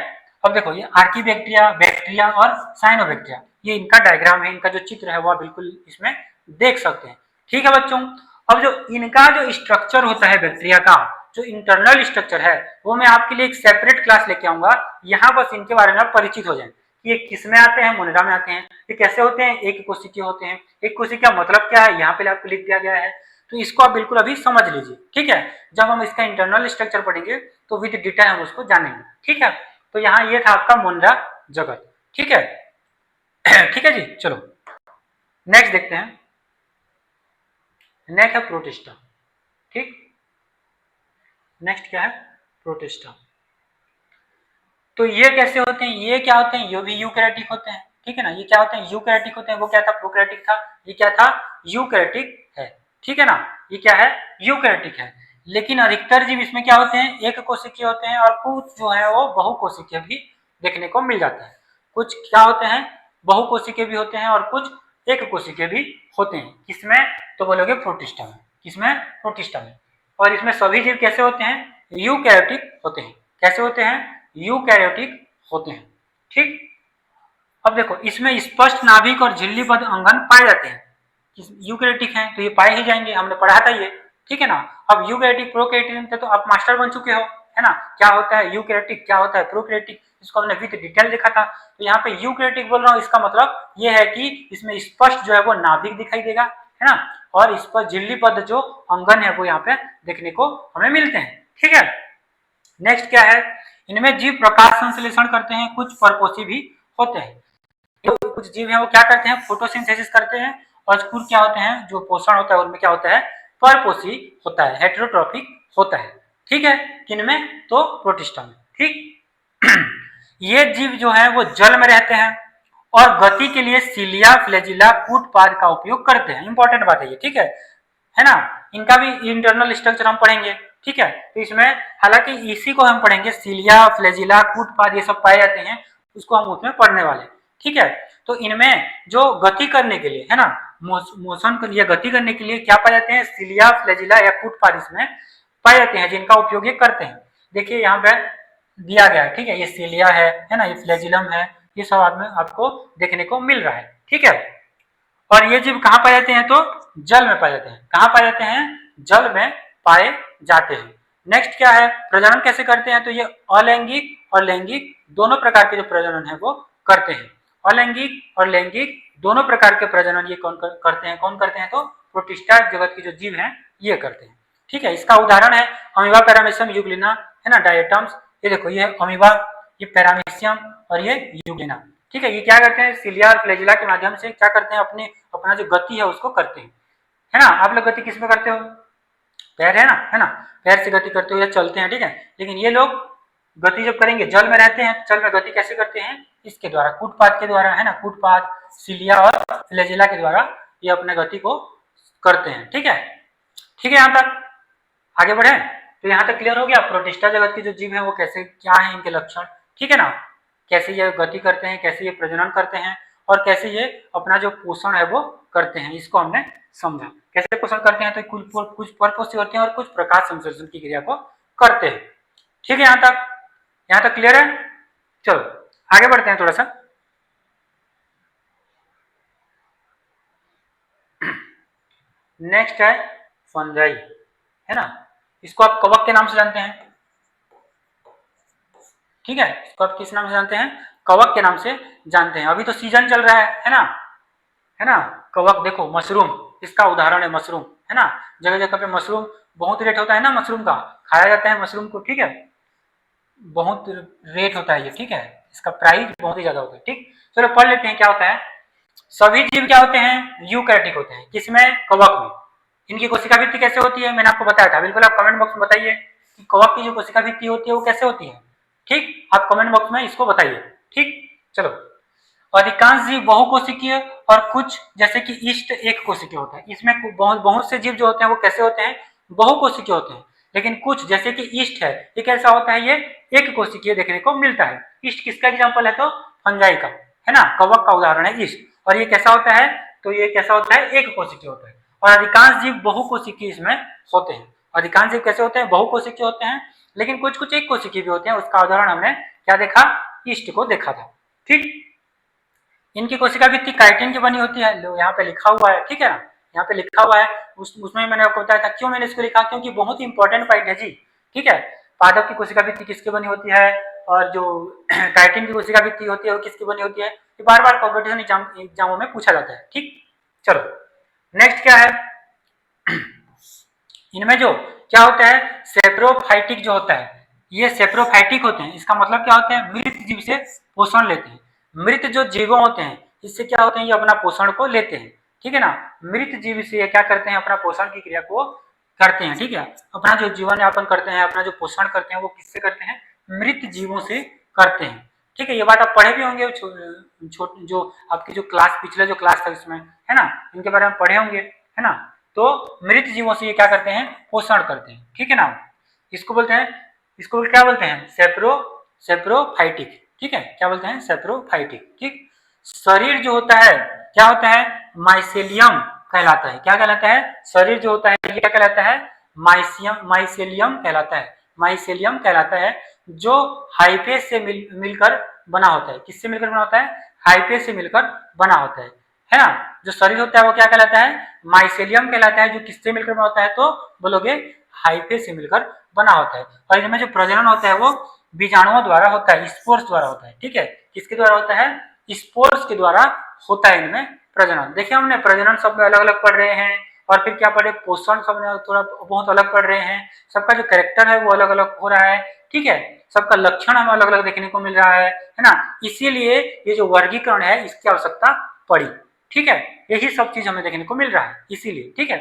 अब देखो ये आर्कीबैक्टीरिया, बैक्टीरिया और साइनोबैक्टीरिया, ये इनका डायग्राम है, इनका जो चित्र है वो बिल्कुल इसमें देख सकते हैं, ठीक है बच्चों। अब जो इनका जो स्ट्रक्चर होता है बैक्टीरिया का, जो इंटरनल स्ट्रक्चर है, वो मैं आपके लिए एक सेपरेट क्लास लेके आऊंगा। यहाँ बस इनके बारे में आप परिचित हो जाएं कि ये किस में आते हैं, मोनेरा में आते हैं, ये कैसे होते हैं, एक कोशिकीय होते हैं। एक कोशिका मतलब क्या है, यहाँ पे आपको लिख दिया गया है, तो इसको आप बिल्कुल अभी समझ लीजिए, ठीक है। जब हम इसका इंटरनल स्ट्रक्चर पढ़ेंगे तो विद डिटेल हम उसको जानेंगे, ठीक है। तो यहाँ ये था आपका मोनेरा जगत, ठीक है। ठीक है जी, चलो नेक्स्ट देखते हैं। नेक्स्ट है प्रोटिस्टा, ठीक। नेक्स्ट क्या है, प्रोटिस्टा। तो ये कैसे होते हैं, ये क्या होते हैं, ये भी यूकैरियोटिक होते हैं, ठीक है ना। ये क्या होते हैं, यूकैरियोटिक होते हैं। वो क्या था, प्रोकैरियोटिक था, ये क्या था, यूकैरियोटिक है, ठीक है ना। ये क्या है, यूकैरियोटिक है। लेकिन अधिकतर जीव इसमें क्या होते हैं, एक कोशिकीय होते हैं, और कुछ जो है वो बहुकोशिकीय भी देखने को मिल जाता है। कुछ क्या होते हैं, बहुकोशिकीय भी होते हैं, और कुछ एक कोशिकीय भी होते हैं। किसमें, तो बोलोगे प्रोटिस्टा में। किसमें, प्रोटिस्टा में। और इसमें सभी जीव कैसे होते हैं, यूकैरियोटिक होते हैं। कैसे होते हैं, यूकैरियोटिक होते हैं, ठीक। अब देखो इसमें स्पष्ट नाभिक और झिल्लीबद्ध अंगन पाए जाते हैं। यूकैरियोटिक हैं तो ये पाए ही जाएंगे, हमने पढ़ा था ये, ठीक है ना। अब यूकैरियोटिक, प्रोकैरियोटिक तो आप मास्टर बन चुके हो, है ना। क्या होता है यूकैरियोटिक, क्या होता है प्रोकैरियोटिक, इसको हमने विद डिटेल देखा था। तो यहाँ पे यूकैरियोटिक बोल रहा हूँ, इसका मतलब ये है कि इसमें स्पष्ट जो है वो नाभिक दिखाई देगा, है ना, और इस पर झिल्लीबद्ध जो अंगन है वो यहाँ पे देखने को हमें मिलते हैं, ठीक है। नेक्स्ट क्या है, इनमें जीव प्रकाश संश्लेषण करते हैं, कुछ परपोषी भी होते हैं। कुछ जीव हैं वो क्या करते हैं, फोटोसिंथेसिस करते हैं, और कुछ क्या होते हैं, जो पोषण होता है उनमें क्या होता है, परपोषी होता है, हेटेरोट्रॉपिक होता है। ठीक है, किनमें, तो प्रोटिस्टा में। ठीक ये जीव जो है वो जल में रहते हैं और गति के लिए सिलिया, फ्लैजिला, कूटपाद का उपयोग करते हैं। इंपॉर्टेंट बात है ये, ठीक है ना। इनका भी इंटरनल स्ट्रक्चर हम पढ़ेंगे, ठीक है। तो इसमें हालांकि इसी को हम पढ़ेंगे, सिलिया, फ्लैजिला, कूटपाद ये सब पाए जाते हैं, उसको हम उसमें पढ़ने वाले, ठीक है। तो इनमें जो गति करने के लिए है ना, मोशन के लिए, गति करने के लिए क्या पाए जाते हैं, सिलिया, फ्लैजिला या कूटपाद इसमें पाए जाते हैं, जिनका उपयोग ये करते हैं। देखिए यहाँ पे दिया गया है, ठीक है, ये सिलिया है ना, ये फ्लैजिलम है, ये सब में आपको देखने को मिल रहा है, ठीक है। और ये जीव कहाँ पाए जाते हैं, तो जल में पाए जाते हैं। कहाँ पाए जाते हैं, जल में पाए जाते हैं। नेक्स्ट क्या है, प्रजनन कैसे करते हैं, तो ये अलैंगिक और लैंगिक दोनों प्रकार के जो प्रजनन है वो करते हैं। अलैंगिक और लैंगिक दोनों प्रकार के प्रजनन ये करते हैं, कौन करते हैं, तो प्रोटिस्टा जगत के जो जीव हैं ये करते हैं, ठीक है। इसका उदाहरण है अमीबा, पैरामीशियम, यूग्लिना, है ना, डायटम्स। ये देखो, ये अमीबा, ये पैरामीशियम और ये यूग्लिना, ठीक है। ये क्या करते हैं, सिलिया और फ्लैजिला के माध्यम से क्या करते हैं, अपना जो गति है उसको करते हैं, है ना। आप लोग गति किस में करते हो, पैर है ना, पैर से गति करते हो या चलते हैं, ठीक है। लेकिन ये लोग गति जब करेंगे, जल में रहते हैं, जल में गति कैसे करते हैं, इसके द्वारा, कूटपाद के द्वारा, है ना, कूटपाद, सिलिया और फ्लैजिला के द्वारा ये अपने गति को करते हैं, ठीक है। ठीक है, यहाँ तक आगे बढ़े, तो यहाँ तक क्लियर हो गया प्रोटिस्टा जगत के जो जीव हैं वो कैसे, क्या है इनके लक्षण, ठीक है ना। कैसे ये गति करते हैं, कैसे ये प्रजनन करते हैं, और कैसे ये अपना जो पोषण है वो करते हैं, इसको हमने समझा। कैसे पोषण करते हैं, तो कुछ परपोषी होते हैं और कुछ प्रकाश संश्लेषण की क्रिया को करते हैं, ठीक है। यहाँ तक क्लियर है। चलो आगे बढ़ते हैं थोड़ा सा। नेक्स्ट है फंजाई, है ना। इसको आप कवक के नाम से जानते हैं, ठीक है। इसको आप किस नाम से जानते हैं, कवक के नाम से जानते हैं। अभी तो सीजन चल रहा है ना, है ना। कवक देखो, मशरूम इसका उदाहरण है, मशरूम, है ना। जगह जगह पे मशरूम बहुत रेट होता है ना, मशरूम का खाया जाता है मशरूम को, ठीक है। बहुत रेट होता है ये, ठीक है, इसका प्राइस बहुत ही ज्यादा होता है, ठीक। चलो पढ़ लेते हैं क्या होता है। सभी जीव क्या होते हैं, यूकैरियोटिक होते हैं, किसमें, कवक में। इनकी कोशिका भित्ति कैसे होती है, मैंने आपको बताया था, बिल्कुल आप कमेंट बॉक्स में बताइए कि कवक की जो कोशिका भित्ति होती है वो कैसे होती है, ठीक। आप कमेंट बॉक्स में इसको बताइए, ठीक। चलो, अधिकांश जीव बहुकोशिकीय और कुछ जैसे कि ईस्ट एक कोशिकीय होता है। इसमें बहुत से जीव जो होते हैं वो कैसे होते हैं, बहुकोशिकीय होते हैं। लेकिन कुछ जैसे कि ईस्ट है, ये कैसा होता है, ये एक कोशिकीय देखने को मिलता है। ईस्ट किसका एग्जाम्पल है, तो फंजाई का, है ना, कवक का उदाहरण है ईस्ट। और ये कैसा होता है, तो ये कैसा होता है, एक कोशिकीय होता है। और अधिकांश जीव बहुकोशिकीय इसमें होते हैं। अधिकांश जीव कैसे होते हैं, बहुकोशिकीय होते हैं, लेकिन कुछ कुछ एक कोशिकीय भी होते हैं। उसका उदाहरण हमने क्या देखा, ईस्ट को देखा था, ठीक। इनकी कोशिका भित्ति काइटिन की बनी होती है, लो यहाँ पे लिखा हुआ है, ठीक है ना, यहाँ पे लिखा हुआ है। उसमें मैंने आपको बताया था, क्यों मैंने इसको लिखा, क्योंकि बहुत ही इंपॉर्टेंट पॉइंट है जी, ठीक है। पादप की कोशिका भित्ति किसकी बनी होती है, और जो काइटिन की कोशिका भित्ति होती है वो किसकी बनी होती है, ये बार बार कॉम्पिटिशन एग्जामों में पूछा जाता है, ठीक। चलो नेक्स्ट क्या है, इनमें जो क्या होता है, सेप्रोफाइटिक जो होता है, ये सेप्रोफाइटिक होते हैं। इसका मतलब क्या होता है, मृत जीव से पोषण लेते हैं। मृत जो जीव होते हैं इससे क्या होते हैं, ये अपना पोषण को लेते हैं, ठीक है ना। मृत जीव से ये क्या करते हैं, अपना पोषण की क्रिया को करते हैं, ठीक है। अपना जो जीवन यापन करते हैं, अपना जो पोषण करते हैं वो किससे करते हैं, मृत जीवों से करते हैं, ठीक है। ये बात आप पढ़े भी होंगे, जो आपकी जो क्लास, पिछले जो क्लास था इसमें, है ना, इनके बारे में पढ़े होंगे, है ना। तो मृत जीवों से ये क्या करते हैं, पोषण करते हैं, ठीक है ना। इसको बोलते हैं, इसको क्या बोलते हैं, सेप्रोफाइटिक, ठीक है। क्या बोलते हैं, सेप्रोफाइटिक, ठीक। शरीर जो होता है क्या होता है, माइसेलियम कहलाता है। क्या कहलाता है, शरीर जो होता है ये क्या कहलाता है, माइसेलियम कहलाता है। माइसेलियम कहलाता है, जो हाइफे से मिलकर बना होता है। किससे मिलकर बना होता है, हाइफे से मिलकर बना होता है ना। जो शरीर होता है वो क्या कहलाता है, माइसेलियम कहलाता है। जो किससे मिलकर बना होता है, तो बोलोगे हाइफे से मिलकर बना होता है। और इनमें जो प्रजनन होता है वो बीजाणुओं द्वारा होता है, स्पोर्स द्वारा होता है, ठीक है। किसके द्वारा होता है, स्पोर्स के द्वारा होता है इनमें प्रजनन। देखिए हमने प्रजनन शब्द अलग अलग पढ़ रहे हैं, और फिर क्या पढ़े, पोषण शब्द थोड़ा बहुत अलग पढ़ रहे हैं। सबका जो कैरेक्टर है वो अलग अलग हो रहा है, ठीक है, सबका लक्षण हमें अलग अलग देखने को मिल रहा है ना, इसीलिए ये जो वर्गीकरण है इसकी आवश्यकता पड़ी। ठीक है, यही सब चीज हमें देखने को मिल रहा है इसीलिए। ठीक है,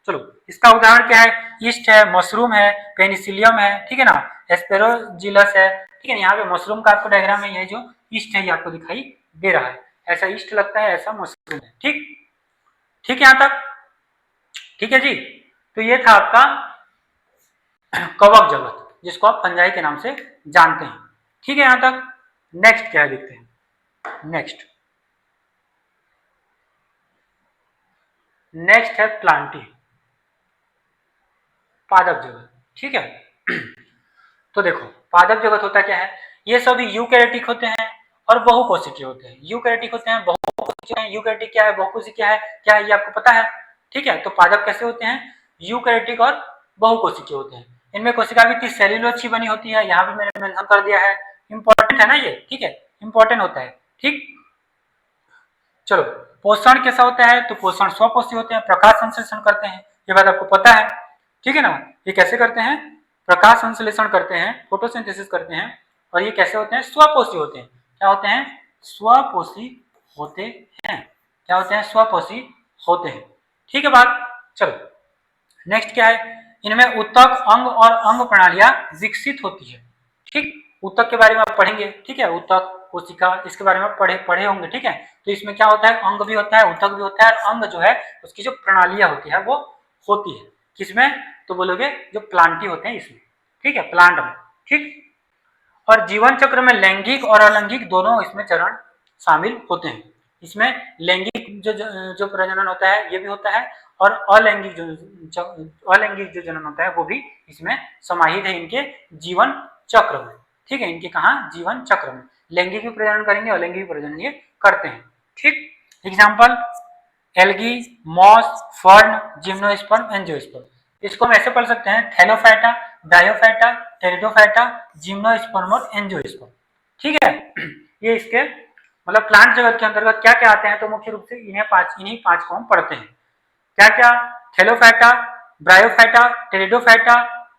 चलो इसका उदाहरण क्या है, ईस्ट है, मशरूम है, पेनिसिलियम है, ठीक है ना, एस्पेरोजिलस है। ठीक है, यहाँ पे मशरूम का आपको डायग्राम है, ये जो ईस्ट है ये आपको दिखाई दे रहा है, ऐसा ईस्ट लगता है, ऐसा मशरूम है। ठीक, ठीक है यहाँ तक, ठीक है जी। तो ये था आपका कवक जगत, जिसको आप फंजाई के नाम से जानते हैं। ठीक है यहां तक, नेक्स्ट क्या है देखते हैं। नेक्स्ट है प्लांटी, पादप जगत। ठीक है, तो देखो पादप जगत होता क्या है, ये सभी यूकैरियोटिक होते हैं और बहुकोशिकीय होते हैं। यूकैरियोटिक होते हैं, बहुकोशिकीय हैं। यूकैरियोटिक क्या है, बहुकोशिकीय क्या है, ये आपको पता है। ठीक है, तो पादप कैसे होते हैं, यूकैरियोटिक और बहुकोशिकीय होते हैं। इनमें कोशिका भी 30 सेल्यूलोज की बनी होती है, यहाँ भी मैंने मेंशन कर दिया है, इंपॉर्टेंट है ना ये। ठीक है, इंपॉर्टेंट होता है। ठीक, चलो पोषण कैसा होता है, तो पोषण स्वपोषी होते हैं, प्रकाश संश्लेषण करते हैं, ये बात आपको पता है। ठीक है ना, ये कैसे करते हैं, प्रकाश संश्लेषण करते हैं, फोटोसिंथेसिस करते हैं, और ये कैसे होते हैं, स्वपोषी होते हैं। क्या होते हैं, स्वपोषी होते हैं। क्या होते हैं, स्वपोषी होते हैं। ठीक है बात, चलो नेक्स्ट क्या है, इनमें उत्तक, अंग और अंग प्रणालियां विकसित होती है। ठीक, उत्तक के बारे में आप पढ़ेंगे। ठीक है, उत्तक, कोशिका, इसके बारे में पढ़े होंगे। ठीक है, तो इसमें क्या होता है, अंग भी होता है, उत्तक भी होता है, और अंग जो है उसकी जो प्रणालियां होती है वो होती है किसमें, तो बोलोगे जो प्लांटी होते हैं इसमें। ठीक है, प्लांट में। ठीक, और जीवन चक्र में लैंगिक और अलैंगिक दोनों इसमें चरण शामिल होते हैं। इसमें लैंगिक जो प्रजनन होता है ये भी होता है, और अलैंगिक जो जनन होता है वो भी इसमें समाहित है इनके जीवन चक्र में। ठीक है, इनके कहा, जीवन चक्र में लैंगिक भी प्रजनन करेंगे, अलैंगिक भी प्रजनन ये करते हैं। ठीक, example algae, moss, fern, gymnosperm, angiosperm. इसको हम ऐसे पढ़ सकते हैं, थैलोफाइटा, ब्रायोफाइटा, टेरिडोफाइटा, जिम्नोस्पर्म और एंजियोस्पर्म। ठीक है, ये इसके मतलब प्लांट जगत के अंतर्गत क्या क्या आते हैं, तो मुख्य रूप से इन्हीं पांच को हम पढ़ते हैं। क्या क्या, थैलोफाइटा, ब्रायोफाइटा, टेरिडोफाइटा,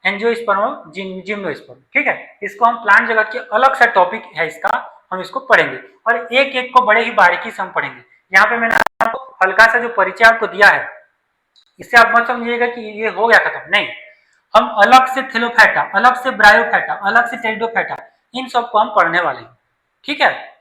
एंजियोस्पर्म और जिम्नोस्पर्म। ठीक है, इसको हम प्लांट जगत के अलग सा टॉपिक है इसका, हम इसको पढ़ेंगे और एक एक को बड़े ही बारीकी से हम पढ़ेंगे। यहाँ पे मैंने आपको हल्का सा जो परिचय आपको दिया है, इससे आप मत समझिएगा कि ये हो गया खत्म, नहीं। हम अलग से थैलोफाइटा, अलग से ब्रायोफाइटा, अलग से टेरिडोफाइटा, इन सबको हम पढ़ने वाले हैं। ठीक है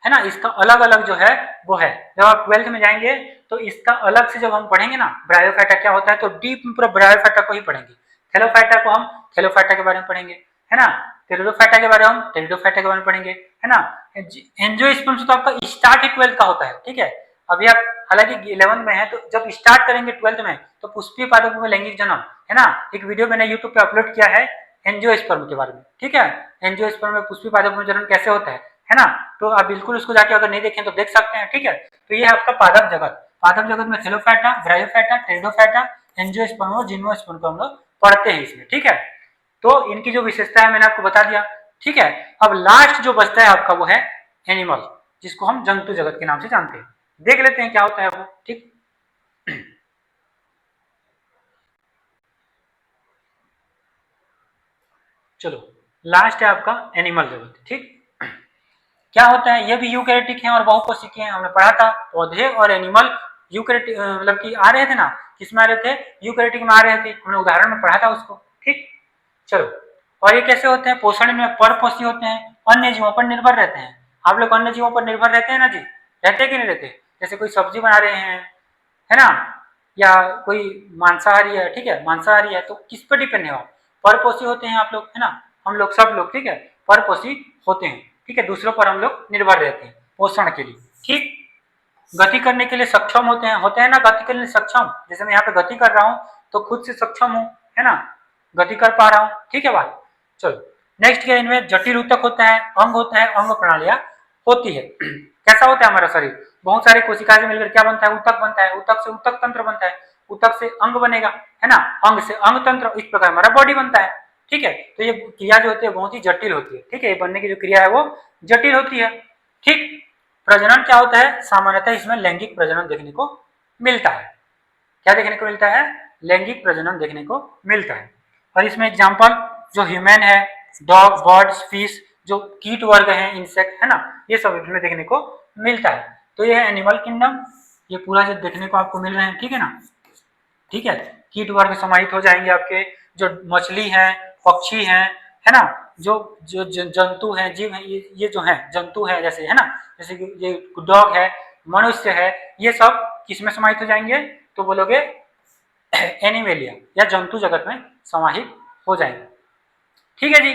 ना, इसका अलग अलग जो है वो है। जब आप 12th में जाएंगे तो इसका अलग से जब हम पढ़ेंगे ना, ब्रायोफाइटा क्या होता है, तो डीप में पूरा ब्रायोफाइटा को ही पढ़ेंगे। थैलोफाइटा को हम थैलोफाइटा के बारे में पढ़ेंगे, है ना। टेरिडोफाइटा के बारे में हम टेरिडोफाइटा के बारे में पढ़ेंगे, है ना। एंजियोस्पर्म तो आपका स्टार्ट ही 12th का होता है। ठीक है, अभी आप हालांकि 11th में है, तो जब स्टार्ट करेंगे 12th में तो पुष्पीय पादप में लैंगिक जन्म, है ना, एक वीडियो मैंने यूट्यूब पे अपलोड किया है एंजियोस्पर्म के बारे में। ठीक है, एंजियोस्पर्म में पुष्पीय पादप में जन्म कैसे होता है ना, तो आप बिल्कुल उसको जाके अगर नहीं देखें तो देख सकते हैं। ठीक है, तो ये है आपका पादप जगत। पादप जगत में थैलोफाइटा, ब्रायोफाइटा, टेरिडोफाइटा, एंजियोस्पर्म और जिम्नोस्पर्म को हम लोग पढ़ते हैं इसमें। ठीक है, तो इनकी जो विशेषता है मैंने आपको बता दिया। ठीक है, अब लास्ट जो बचता है आपका वो है एनिमल, जिसको हम जंतु जगत के नाम से जानते हैं। देख लेते हैं क्या होता है वो। ठीक, चलो लास्ट है आपका एनिमल जगत। ठीक, क्या होता है, ये भी यूकैरियोटिक है और बहुकोशिकीय है, हमने पढ़ा था। पौधे और एनिमल यूकैरियोटिक मतलब कि आ रहे थे ना, किसमें आ रहे थे, यूकैरियोटिक में आ रहे थे, हमने उदाहरण में पढ़ा था उसको। ठीक, चलो, और ये कैसे होते हैं, पोषण में परपोषी होते हैं, अन्य जीवों पर निर्भर रहते हैं। आप लोग अन्य जीवों पर निर्भर रहते हैं ना जी, रहते कि नहीं रहते, जैसे कोई सब्जी बना रहे हैं, है ना, या कोई मांसाहारी है, ठीक है, मांसाहारी है तो किस पर डिपेंड है आप, परपोषी होते हैं आप लोग, है ना, हम लोग सब लोग। ठीक है, परपोषी होते हैं। ठीक है, दूसरों पर हम लोग निर्भर रहते हैं पोषण के लिए। ठीक, गति करने के लिए सक्षम होते हैं ना, गति करने सक्षम, जैसे मैं यहाँ पे गति कर रहा हूँ तो खुद से सक्षम हूँ, है ना, गति कर पा रहा हूँ। ठीक है बात, चलो नेक्स्ट क्या, इनमें जटिल ऊतक होता है, अंग होता है, अंग प्रणालियां होती है। कैसा होता है हमारा शरीर, बहुत सारे कोशिकाएं से मिलकर क्या बनता है, ऊतक बनता है, ऊतक से ऊतक तंत्र बनता है, ऊतक से अंग बनेगा, है ना, अंग से अंग तंत्र, इस प्रकार हमारा बॉडी बनता है। ठीक है, तो ये क्रिया जो होती है बहुत ही जटिल होती है। ठीक है, ये बनने की जो क्रिया है वो जटिल होती है। ठीक, प्रजनन क्या होता है, सामान्यतः इसमें लैंगिक प्रजनन देखने को मिलता है। क्या देखने को मिलता है, लैंगिक प्रजनन देखने को मिलता है। और इसमें एग्जाम्पल जो ह्यूमन है, डॉग, बर्ड्स, फिश, जो कीट वर्ग हैं, इंसेक्ट, है ना, ये सब इसमें देखने को मिलता है। तो ये है एनिमल किंगडम, ये पूरा जो देखने को आपको मिल रहे हैं, ठीक है ना, ठीक है। कीट वर्ग समाहित हो जाएंगे आपके, जो मछली है, पक्षी है ना, जो जो जंतु हैं, जीव हैं, ये जो है जंतु है, जैसे, है ना, जैसे कि ये डॉग है, मनुष्य है, ये सब किसमें समाहित हो जाएंगे, तो बोलोगे एनिमेलिया या जंतु जगत में समाहित हो जाएंगे। ठीक है जी,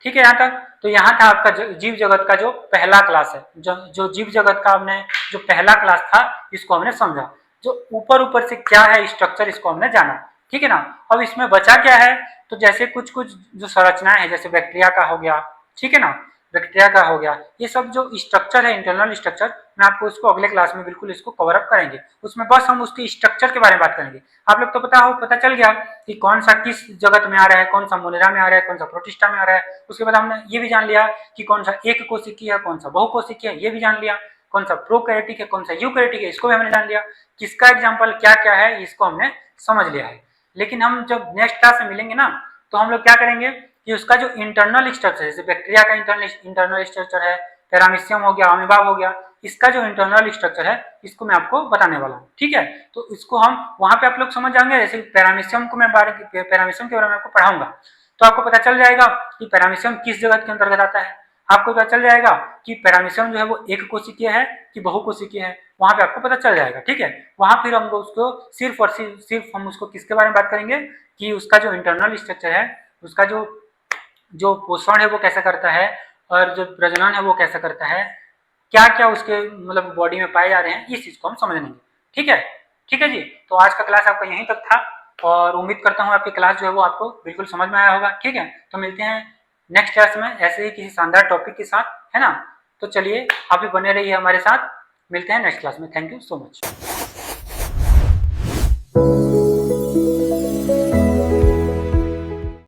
ठीक है यहाँ तक। तो यहाँ था आपका जीव जगत का जो पहला क्लास है, जो जीव जगत का हमने जो पहला क्लास था, इसको हमने समझा। जो ऊपर ऊपर से क्या है स्ट्रक्चर, इसको हमने जाना, ठीक है ना। अब इसमें बचा क्या है, तो जैसे कुछ कुछ जो संरचनाएं है, जैसे बैक्टीरिया का हो गया, ठीक है ना, बैक्टीरिया का हो गया, ये सब जो स्ट्रक्चर है, इंटरनल स्ट्रक्चर, मैं आपको इसको अगले क्लास में बिल्कुल इसको कवर अप करेंगे। उसमें बस हम उसके स्ट्रक्चर के बारे में बात करेंगे। आप लोग तो पता चल गया कि कौन सा किस जगत में आ रहा है, कौन सा मोनेरा में आ रहा है, कौन सा प्रोटिस्टा में आ रहा है। उसके बाद हमने ये भी जान लिया कि कौन सा एक कोशिकीय है, कौन सा बहुकोशिकीय है, ये भी जान लिया। कौन सा प्रोकैरियोटिक है, कौन सा यूकैरियोटिक है, इसको भी हमने जान लिया। किसका एग्जाम्पल क्या क्या है, इसको हमने समझ लिया है। लेकिन हम जब नेक्स्ट क्लास में मिलेंगे ना, तो हम लोग क्या करेंगे कि उसका जो इंटरनल स्ट्रक्चर है, जैसे बैक्टीरिया का इंटरनल स्ट्रक्चर है, पैरामीशियम हो गया, अमीबा हो गया, इसका जो इंटरनल स्ट्रक्चर है, इसको मैं आपको बताने वाला हूँ, ठीक है। तो इसको हम वहां पे आप लोग समझ जाएंगे। जैसे पैरामीशियम को मैं पैरामीशियम के बारे में आपको पढ़ाऊंगा, तो आपको पता चल जाएगा कि पैरामीशियम किस जगत के अंतर्गत आता है। आपको पता चल जाएगा कि पैरामीशियम जो है वो एक कोशिकीय है कि बहुकोशिकीय है, वहां पे आपको पता चल जाएगा, ठीक है। वहां फिर हम उसको सिर्फ और सिर्फ हम उसको किसके बारे में बात करेंगे कि उसका जो इंटरनल स्ट्रक्चर है, उसका जो जो पोषण है वो कैसा करता है, और जो प्रजनन है वो कैसा करता है, क्या क्या उसके मतलब बॉडी में पाए जा रहे हैं, इस चीज को हम समझ लेंगे, ठीक है। ठीक है जी, तो आज का क्लास आपका यहीं तक था, और उम्मीद करता हूँ आपकी क्लास जो है वो आपको बिल्कुल समझ में आया होगा, ठीक है। तो मिलते हैं नेक्स्ट क्लास में ऐसे ही किसी शानदार टॉपिक के साथ, है ना। तो चलिए, आप भी बने रहिए हमारे साथ, मिलते हैं नेक्स्ट क्लास में। Thank you so much.